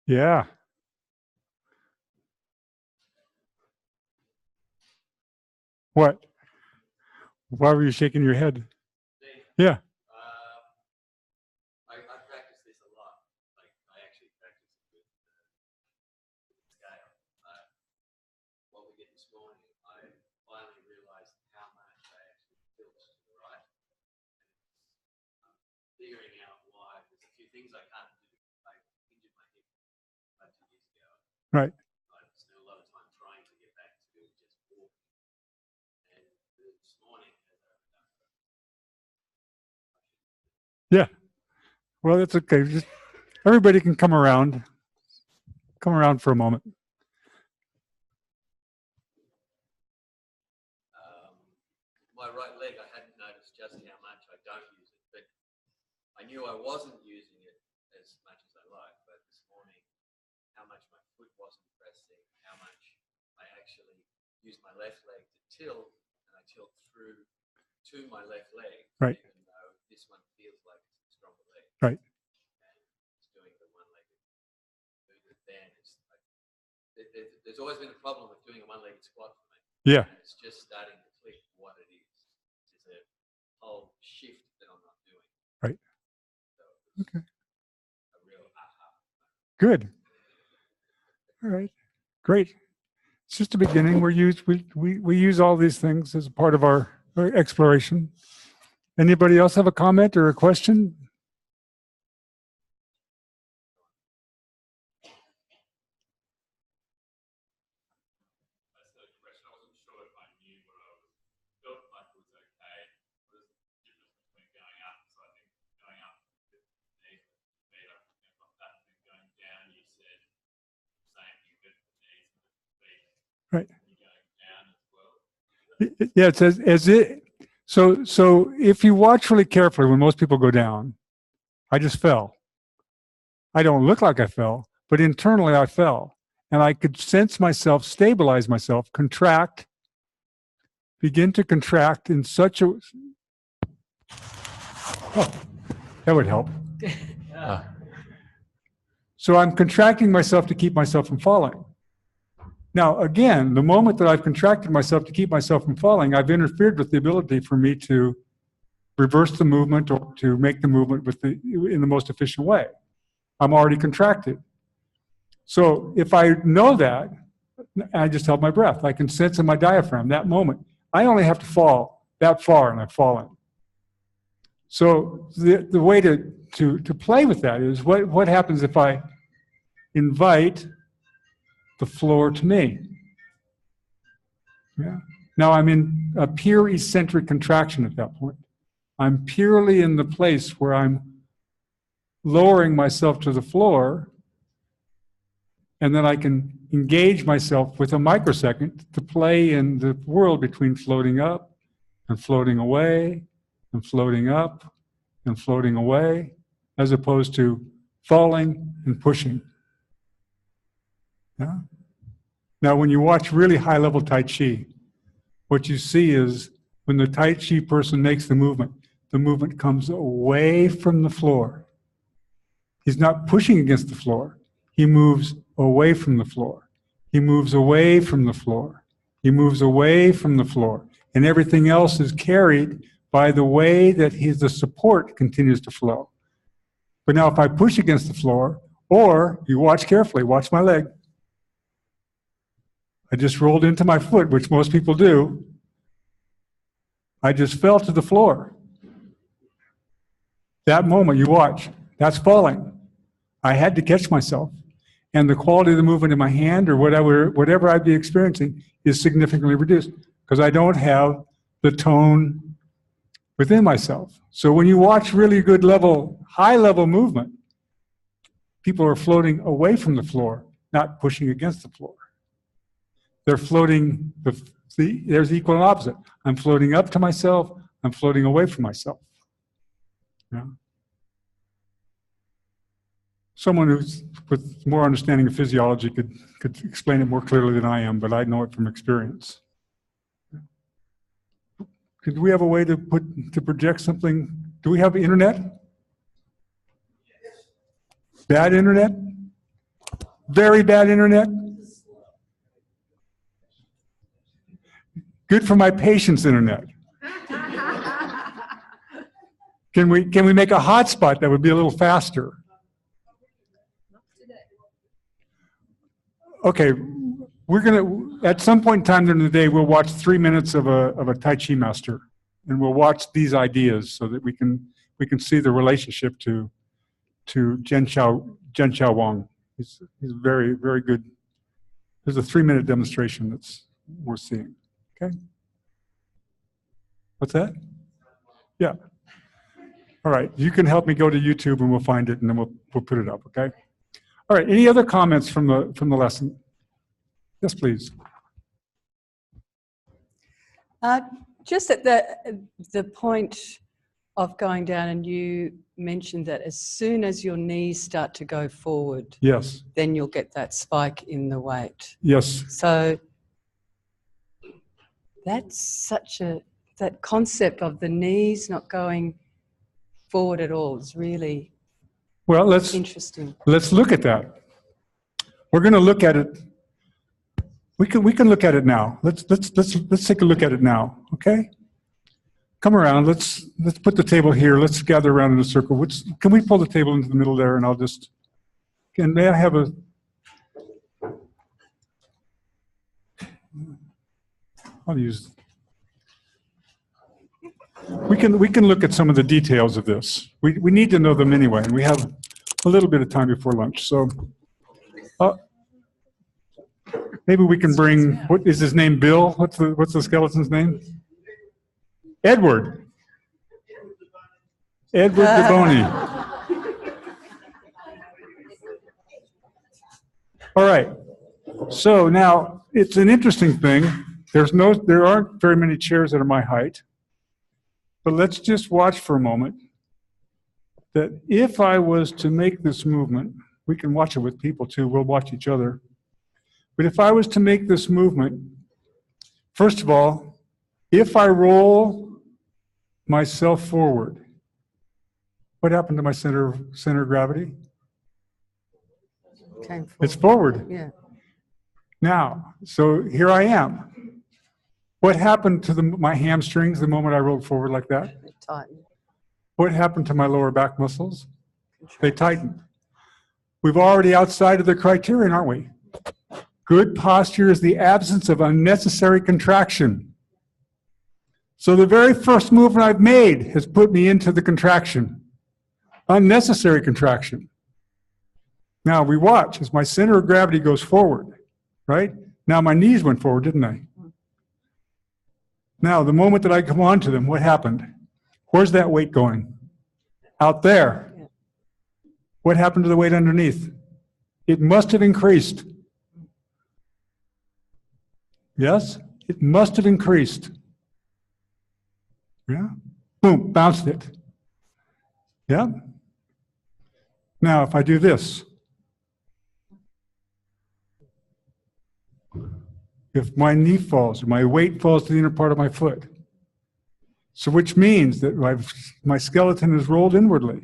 Yeah. What? Why were you shaking your head? Yeah. I practice this a lot. Like I actually practice it with scale. What we did this morning, I finally realized how much I actually tilt to the right. And figuring out why. There's a few things I can't do. I injured my hip 2 years ago. Right. I spent a lot of time trying to get back to just walking. And this morning, Yeah. Well, that's okay. Just everybody can come around. Come around for a moment. my right leg, I hadn't noticed just how much I don't use it, but I knew I wasn't using it as much as I like. But this morning, how much my foot wasn't pressing, how much I actually use my left leg to tilt, and I tilt through to my left leg, right, even though this one feels like it's a stronger leg. Right. And it's doing the one-legged movement then. It's like, there's always been a problem with doing a one-legged squat for me. Yeah. And it's just starting to click what it is. It's a whole shift that I'm not doing. Right. So Okay. a real aha. Good. All right. Great. It's just a beginning. We use all these things as a part of our exploration. Anybody else have a comment or a question? Right. Yeah, it says as it. So if you watch really carefully, when most people go down, I just fell. I don't look like I fell, but internally I fell, and I could sense myself stabilize myself, contract, begin to contract in such a. Oh, that would help. So I'm contracting myself to keep myself from falling. Now, again, the moment that I've contracted myself to keep myself from falling, I've interfered with the ability for me to reverse the movement or to make the movement in the most efficient way. I'm already contracted. So if I know that, I just held my breath. I can sense in my diaphragm that moment. I only have to fall that far, and I've fallen. So the way to play with that is what happens if I invite the floor to me. Yeah. Now I'm in a pure eccentric contraction at that point. I'm purely in the place where I'm lowering myself to the floor, and then I can engage myself with a microsecond to play in the world between floating up and floating away and floating up and floating away, as opposed to falling and pushing. Yeah? Now, when you watch really high-level Tai Chi, what you see is when the Tai Chi person makes the movement comes away from the floor. He's not pushing against the floor. He moves away from the floor. He moves away from the floor. He moves away from the floor. And everything else is carried by the way that the support continues to flow. But now if I push against the floor, or you watch carefully, watch my leg. I just rolled into my foot, which most people do. I just fell to the floor. That moment, you watch, that's falling. I had to catch myself. And the quality of the movement in my hand or whatever I'd be experiencing is significantly reduced because I don't have the tone within myself. So when you watch really good level, high level movement, people are floating away from the floor, not pushing against the floor. They're floating, there's equal and opposite. I'm floating up to myself, I'm floating away from myself. Yeah. Someone who's with more understanding of physiology could explain it more clearly than I am, but I know it from experience. Could we have a way to project something? Do we have internet? Bad internet? Very bad internet? Good for my patient's internet. Can we make a hotspot that would be a little faster? Okay, we're gonna, at some point in time during the day, we'll watch 3 minutes of a Tai Chi master, and we'll watch these ideas so that we can see the relationship to Zhen Xiao Wang. He's very, very good. There's a 3-minute demonstration that's worth seeing. Okay. What's that? Yeah. All right. You can help me go to YouTube and we'll find it and then we'll put it up. Okay. All right. Any other comments from the lesson? Yes, please. Just at the point of going down, and you mentioned that as soon as your knees start to go forward, Yes. then you'll get that spike in the weight. Yes. So that's that concept of the knees not going forward at all is really interesting. Let's look at that. We're going to look at it. We can look at it now. Let's take a look at it now. Okay. Come around. Let's put the table here. Let's gather around in a circle. Can we pull the table into the middle there? And I'll just. May I have a. I'll use. We can look at some of the details of this. We need to know them anyway, and we have a little bit of time before lunch. So maybe we can bring. What is his name? Bill. What's the skeleton's name? Edward. Edward DeBoni. All right. So now it's an interesting thing. There aren't very many chairs that are my height. But let's just watch for a moment that if I was to make this movement, we can watch it with people too, we'll watch each other. But if I was to make this movement, first of all, if I roll myself forward, what happened to my center of gravity? Came forward. It's forward. Yeah. Now, so here I am. What happened to my hamstrings the moment I rolled forward like that? It tightened. What happened to my lower back muscles? They tightened. We've already outside of the criterion, aren't we? Good posture is the absence of unnecessary contraction. So the very first movement I've made has put me into the contraction. Unnecessary contraction. Now we watch as my center of gravity goes forward, right? Now my knees went forward, didn't they? Now, the moment that I come onto them, what happened? Where's that weight going? Out there. Yeah. What happened to the weight underneath? It must have increased. Yes? It must have increased. Yeah? Boom, bounced it. Yeah? Now, if I do this, if my knee falls, or my weight falls to the inner part of my foot, so which means that my skeleton is rolled inwardly.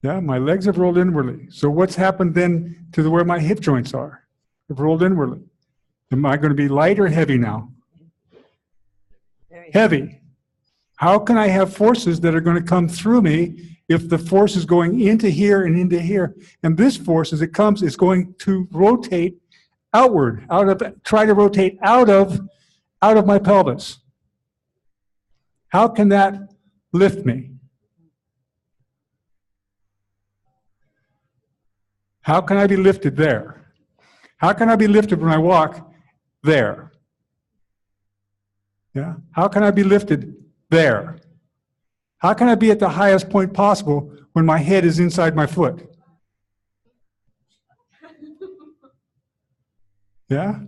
Yeah, my legs have rolled inwardly. So what's happened then to where my hip joints are? They've rolled inwardly. Am I going to be light or heavy now? Heavy. How can I have forces that are going to come through me if the force is going into here and into here? And this force, as it comes, is going to rotate outward, try to rotate out of my pelvis. How can that lift me? How can I be lifted there? How can I be lifted when I walk there? Yeah. How can I be lifted there. How can I be at the highest point possible when my head is inside my foot? Yeah?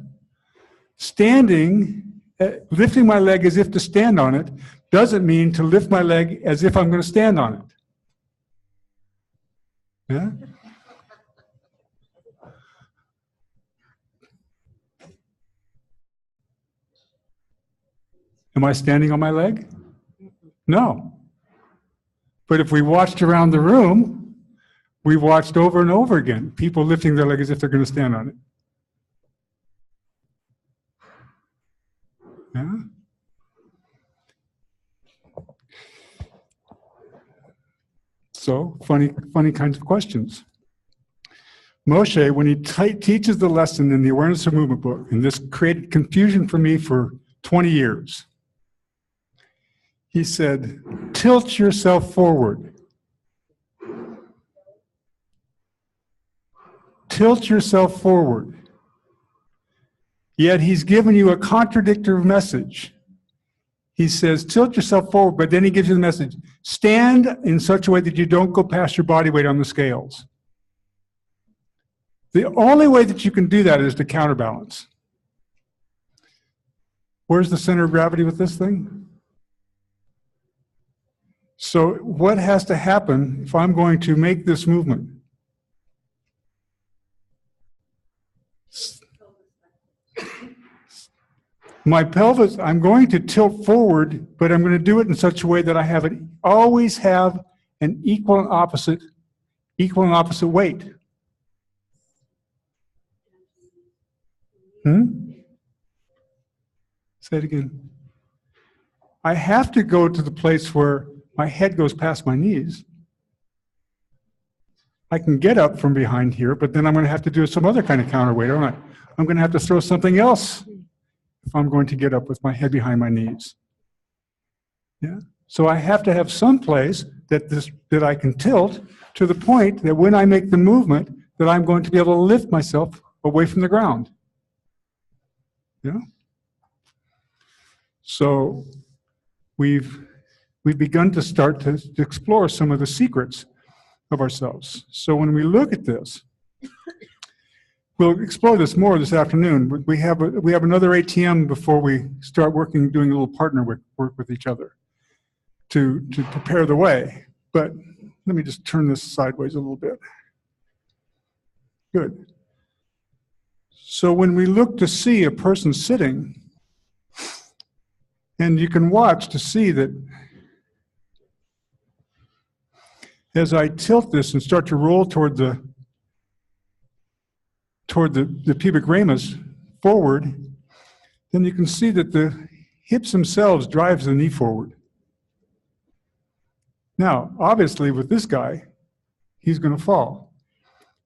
Standing, lifting my leg as if to stand on it, doesn't mean to lift my leg as if I'm going to stand on it. Yeah? Am I standing on my leg? No. But if we watched around the room, we watched over and over again people lifting their leg as if they're going to stand on it. Yeah? So, funny kinds of questions. Moshe, when he teaches the lesson in the Awareness of Movement book, and this created confusion for me for 20 years, he said, tilt yourself forward. Tilt yourself forward. Yet he's given you a contradictory message. He says, tilt yourself forward, but then he gives you the message, stand in such a way that you don't go past your body weight on the scales. The only way that you can do that is to counterbalance. Where's the center of gravity with this thing? So what has to happen if I'm going to make this movement? My pelvis, I'm going to tilt forward, but I'm going to do it in such a way that I always have an equal and opposite weight. Say it again. I have to go to the place where my head goes past my knees. I can get up from behind here, but then I'm going to have to do some other kind of counterweight, aren't I? I'm going to have to throw something else if I'm going to get up with my head behind my knees. Yeah. So I have to have some place that I can tilt to the point that when I make the movement, that I'm going to be able to lift myself away from the ground. Yeah. So we've begun to start to explore some of the secrets of ourselves. So when we look at this, we'll explore this more this afternoon. We have another ATM before we start doing a little partner work with each other to prepare the way. But let me just turn this sideways a little bit. Good. So when we look to see a person sitting, and you can watch to see that as I tilt this and start to roll toward the pubic ramus forward, then you can see that the hips themselves drives the knee forward. Now, obviously with this guy, he's going to fall.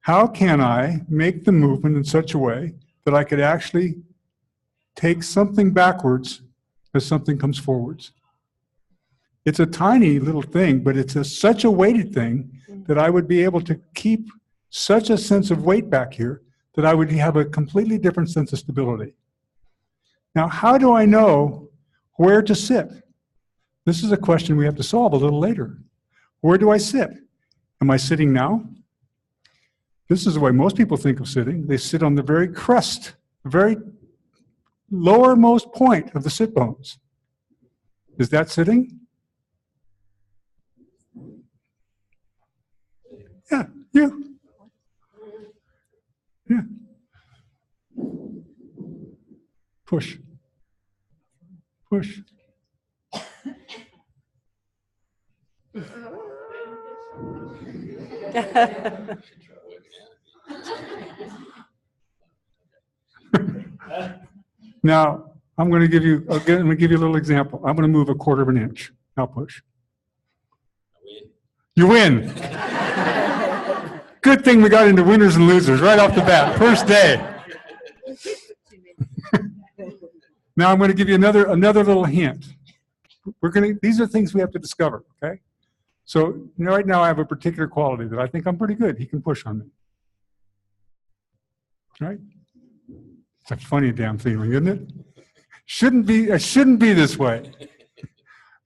How can I make the movement in such a way that I could actually take something backwards as something comes forwards? It's a tiny little thing, but it's such a weighted thing that I would be able to keep such a sense of weight back here that I would have a completely different sense of stability. Now, how do I know where to sit? This is a question we have to solve a little later. Where do I sit? Am I sitting now? This is the way most people think of sitting. They sit on the very crest, the very lowermost point of the sit bones. Is that sitting? Yeah, you. Yeah. Push. Push. Now, I'm going to give you a little example. I'm going to move 1/4 of an inch. Now push. You win. Good thing we got into winners and losers right off the bat, first day. Now I'm going to give you another little hint. These are things we have to discover, okay? So right now I have a particular quality that I think I'm pretty good. He can push on me. Right? It's a funny damn feeling, isn't it? It shouldn't be this way.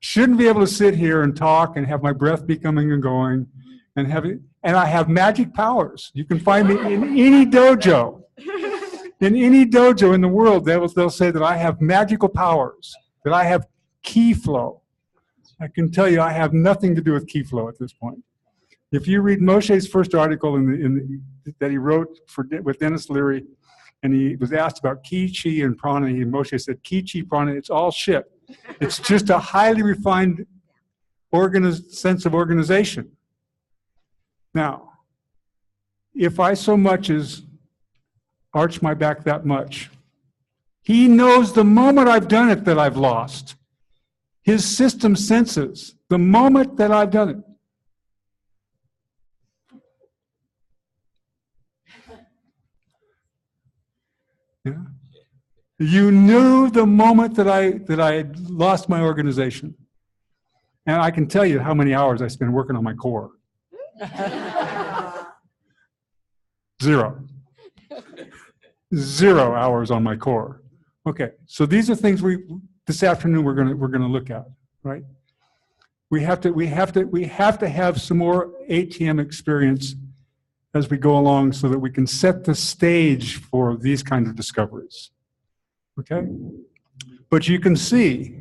Shouldn't be able to sit here and talk and have my breath be coming and going and have it. And I have magic powers. You can find me in any dojo. In any dojo in the world, they'll say that I have magical powers, that I have ki flow. I can tell you I have nothing to do with ki flow at this point. If you read Moshe's first article that he wrote with Dennis Leary, and he was asked about ki, chi, and prana, and Moshe said, ki, chi, prana, it's all shit. It's just a highly refined sense of organization. Now, if I so much as arch my back that much, he knows the moment I've done it that I've lost. His system senses the moment that I've done it. Yeah. You knew the moment that I had lost my organization. And I can tell you how many hours I spend working on my core. 0. 0 hours on my core. Okay, so these are things this afternoon we're gonna look at, right? We have to have some more ATM experience as we go along so that we can set the stage for these kinds of discoveries. Okay? But you can see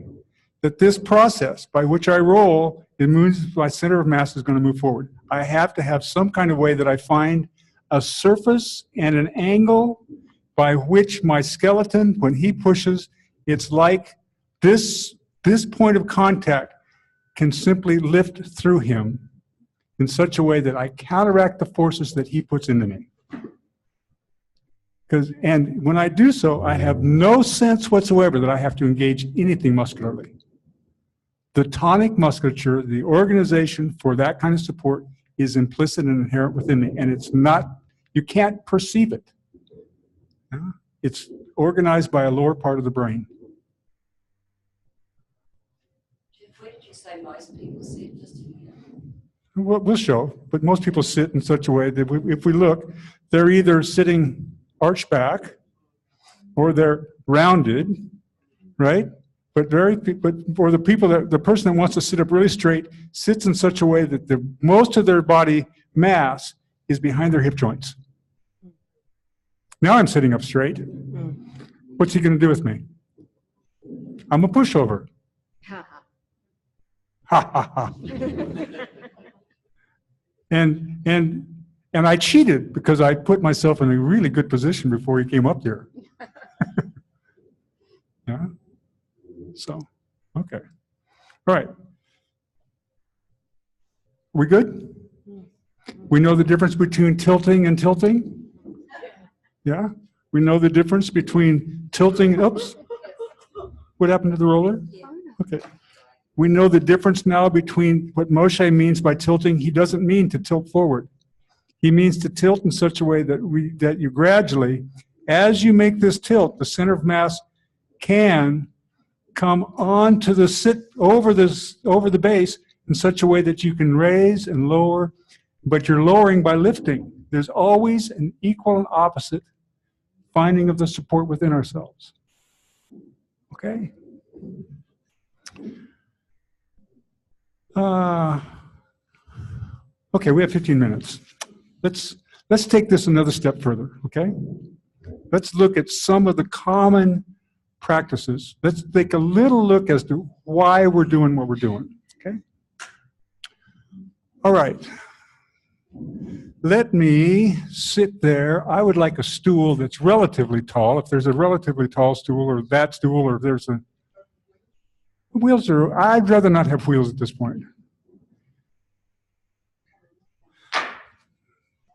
that this process by which I roll, it moves, my center of mass is going to move forward. I have to have some kind of way that I find a surface and an angle by which my skeleton, when he pushes, it's like this point of contact can simply lift through him in such a way that I counteract the forces that he puts into me. And when I do so, I have no sense whatsoever that I have to engage anything muscularly. The tonic musculature, the organization for that kind of support is implicit and inherent within me, and it's not, you can't perceive it. It's organized by a lower part of the brain. Where did you say most people sit? Just here. We'll show, but most people sit in such a way that if we look, they're either sitting arched back or they're rounded, right? But for the person that wants to sit up really straight sits in such a way that most of their body mass is behind their hip joints. Now I'm sitting up straight. What's he going to do with me? I'm a pushover. Ha ha ha. And I cheated because I put myself in a really good position before he came up there. Yeah. So, okay. All right. We good? We know the difference between tilting and tilting? Yeah? We know the difference between tilting, oops. What happened to the roller? Okay. We know the difference now between what Moshe means by tilting. He doesn't mean to tilt forward. He means to tilt in such a way that you gradually, as you make this tilt, the center of mass can come onto the over the base in such a way that you can raise and lower, but you're lowering by lifting. There's always an equal and opposite finding of the support within ourselves. Okay? Okay, we have 15 minutes. Let's take this another step further, okay? Let's look at some of the common practices. Let's take a little look as to why we're doing what we're doing, okay? All right. Let me sit there. I would like a stool that's relatively tall. If there's a relatively tall stool or that stool or if there's a... Wheels are... I'd rather not have wheels at this point.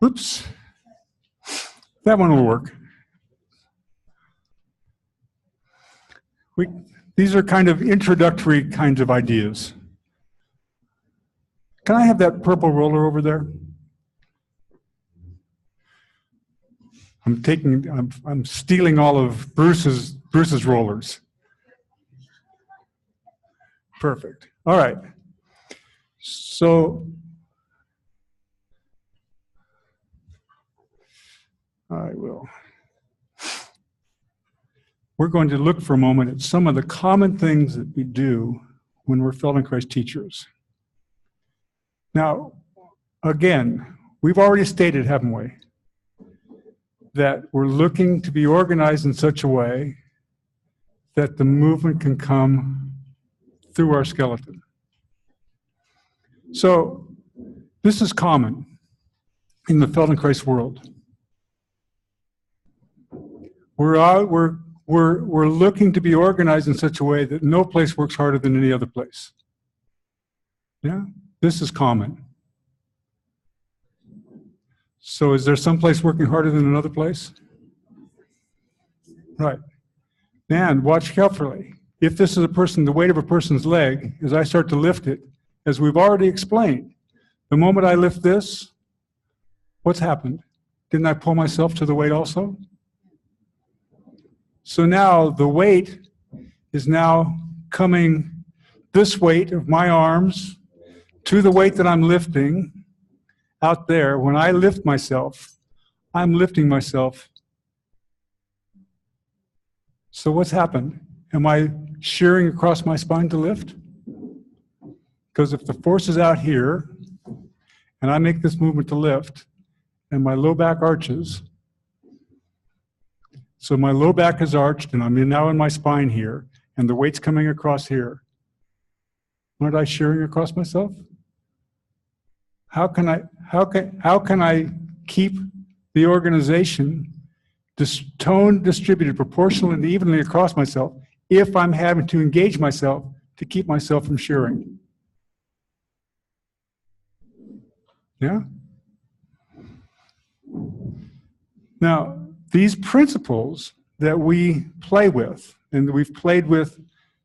Oops. That one will work. These are kind of introductory kinds of ideas. Can I have that purple roller over there? I'm stealing all of Bruce's rollers. Perfect. All right. So I will. We're going to look for a moment at some of the common things that we do when we're Feldenkrais teachers. Now, again, we've already stated, haven't we, that we're looking to be organized in such a way that the movement can come through our skeleton. So this is common in the Feldenkrais world. We're looking to be organized in such a way that no place works harder than any other place. Yeah, this is common. So is there some place working harder than another place? Right. And watch carefully. If this is a person, the weight of a person's leg, as I start to lift it, as we've already explained, the moment I lift this, what's happened? Didn't I pull myself to the weight also? So now the weight is now coming, this weight of my arms to the weight that I'm lifting out there. When I lift myself, I'm lifting myself. So what's happened? Am I shearing across my spine to lift? Because if the force is out here, and I make this movement to lift, and my low back arches, so my low back is arched, and I'm now in my spine here, and the weight's coming across here. Aren't I shearing across myself? How can I keep the organization tone distributed proportionally and evenly across myself if I'm having to engage myself to keep myself from shearing? Yeah? Now, these principles that we play with, and that we've played with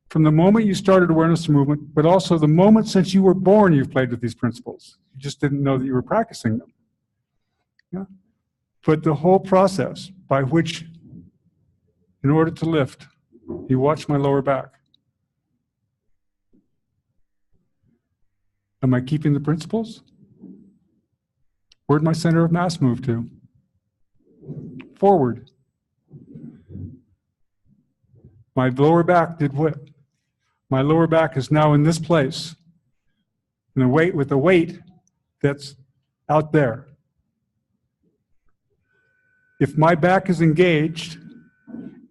from the moment you started awareness to movement, but also the moment since you were born, you've played with these principles. You just didn't know that you were practicing them. Yeah? But the whole process by which, in order to lift, you watch my lower back. Am I keeping the principles? Where'd my center of mass move to? Forward. My lower back did what? My lower back is now in this place. And the weight with the weight that's out there. If my back is engaged,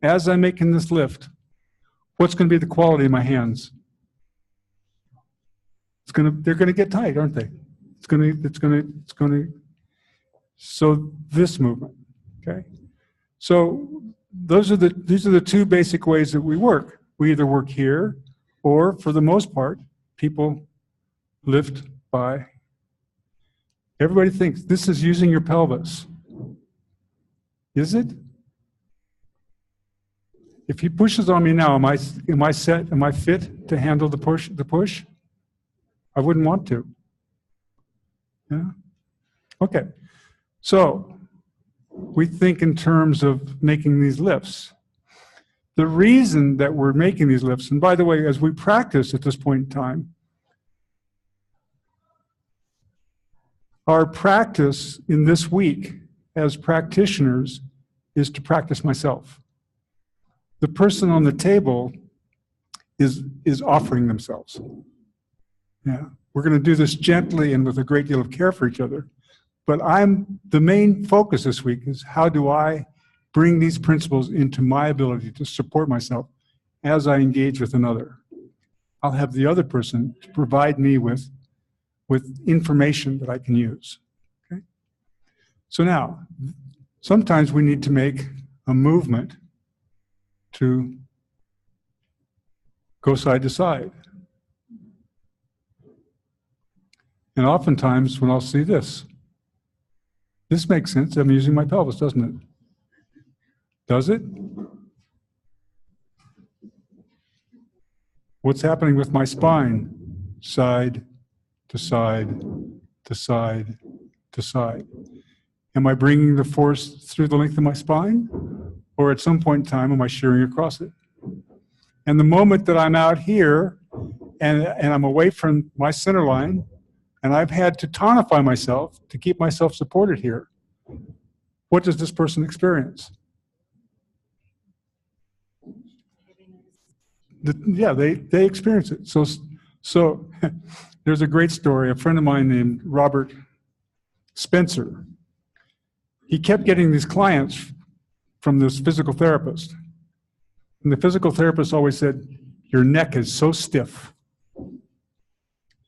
as I'm making this lift, what's going to be the quality of my hands? They're going to get tight, aren't they? So this movement, okay? So these are the two basic ways that we work. We either work here, or for the most part, people lift by. Everybody thinks this is using your pelvis. Is it? If he pushes on me now, am I set? Am I fit to handle the push? I wouldn't want to. Yeah. Okay. So we think in terms of making these lifts. The reason that we're making these lifts, and by the way, as we practice at this point in time, our practice in this week as practitioners is to practice myself. The person on the table is offering themselves. Yeah, we're going to do this gently and with a great deal of care for each other. But the main focus this week is how do I bring these principles into my ability to support myself as I engage with another. I'll have the other person to provide me with information that I can use. Okay? So now, sometimes we need to make a movement to go side to side. And oftentimes when I'll see this makes sense. I'm using my pelvis, doesn't it? Does it? What's happening with my spine? Side to side to side to side. Am I bringing the force through the length of my spine? Or at some point in time, am I shearing across it? And the moment that I'm out here and I'm away from my center line, and I've had to tonify myself to keep myself supported here, what does this person experience? They experience it. So So there's a great story. A friend of mine named Robert Spencer, he kept getting these clients from this physical therapist. And the physical therapist always said, your neck is so stiff.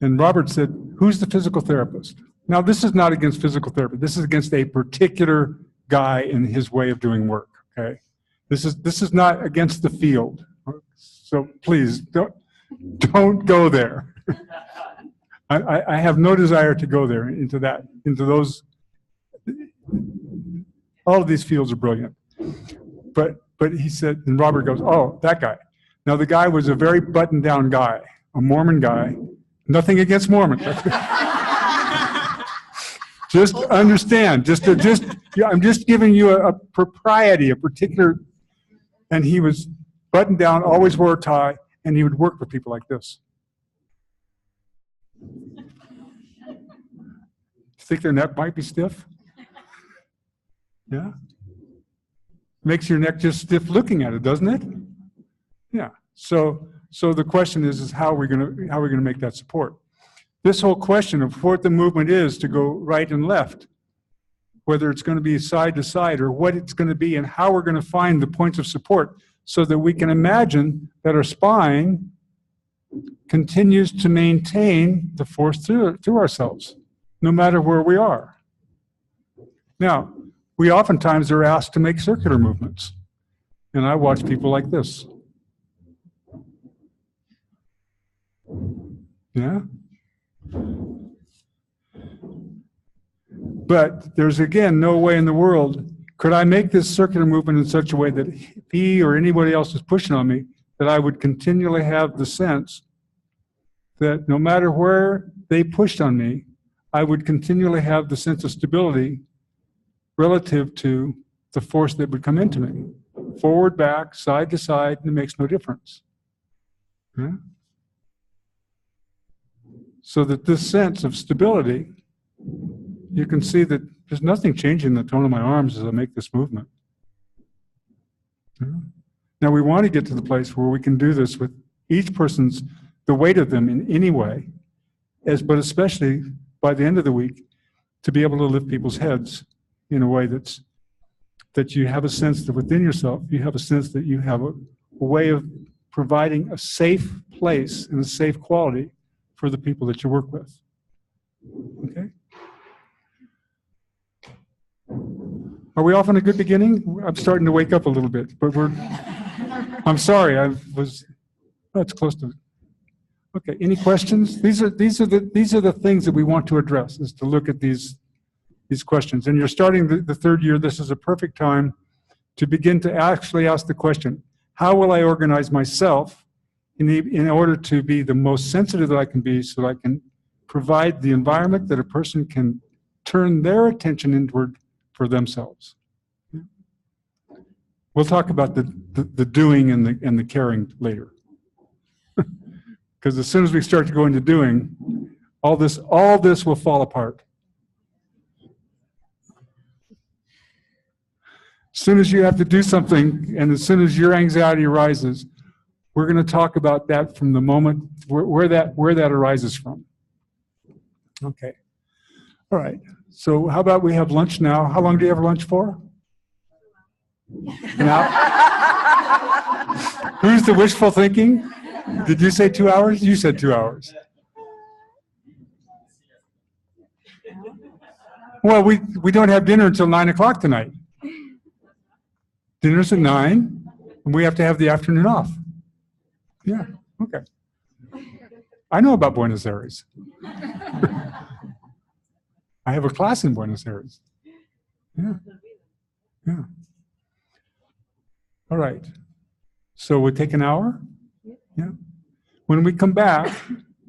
And Robert said, who's the physical therapist? Now, this is not against physical therapy. This is against a particular guy in his way of doing work, okay? This is not against the field. So please, don't go there. I have no desire to go there, into those. All of these fields are brilliant. But he said, and Robert goes, oh, that guy. Now, the guy was a very buttoned down guy, a Mormon guy. Nothing against Mormons. Just understand, I'm just giving you a propriety, a particular, and he was buttoned down, always wore a tie, and he would work with people like this. Think their neck might be stiff? Yeah? Makes your neck just stiff looking at it, doesn't it? Yeah. So the question is how are we going to make that support? This whole question of what the movement is to go right and left, whether it's going to be side to side or what it's going to be and how we're going to find the points of support so that we can imagine that our spine continues to maintain the force through ourselves, no matter where we are. Now, we oftentimes are asked to make circular movements. And I watch people like this. Yeah? But there's, again, no way in the world could I make this circular movement in such a way that if he or anybody else is pushing on me, that I would continually have the sense that no matter where they pushed on me, I would continually have the sense of stability relative to the force that would come into me. Forward, back, side to side, it makes no difference. Yeah? So that this sense of stability, you can see that there's nothing changing the tone of my arms as I make this movement. Yeah? Now we want to get to the place where we can do this with each person's, the weight of them in any way, but especially by the end of the week, to be able to lift people's heads in a way that you have a sense that within yourself, you have a sense that you have a way of providing a safe place and a safe quality for the people that you work with. Okay? Are we off on a good beginning? I'm starting to wake up a little bit, but I'm sorry, it's close to, okay, any questions? These are the things that we want to address, is to look at these questions. And you're starting the third year, this is a perfect time to begin to actually ask the question, how will I organize myself in order to be the most sensitive that I can be so that I can provide the environment that a person can turn their attention inward for themselves. We'll talk about the doing and the caring later. Because as soon as we start to go into doing, all this will fall apart. As soon as you have to do something, and as soon as your anxiety arises, we're going to talk about that from the moment where that arises from. Okay. All right. So how about we have lunch now? How long do you have lunch for? An hour? Who's the wishful thinking? Did you say 2 hours? You said 2 hours. Well, we don't have dinner until 9 o'clock tonight. Dinner's at 9, and we have to have the afternoon off. Yeah, okay. I know about Buenos Aires. I have a class in Buenos Aires. Yeah, yeah. All right. So we'll take an hour? Yeah. When we come back,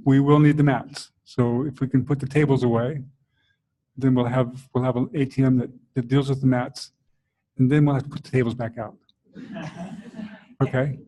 we will need the mats. So if we can put the tables away, then we'll have an ATM that deals with the mats, and then we'll have to put the tables back out. Okay?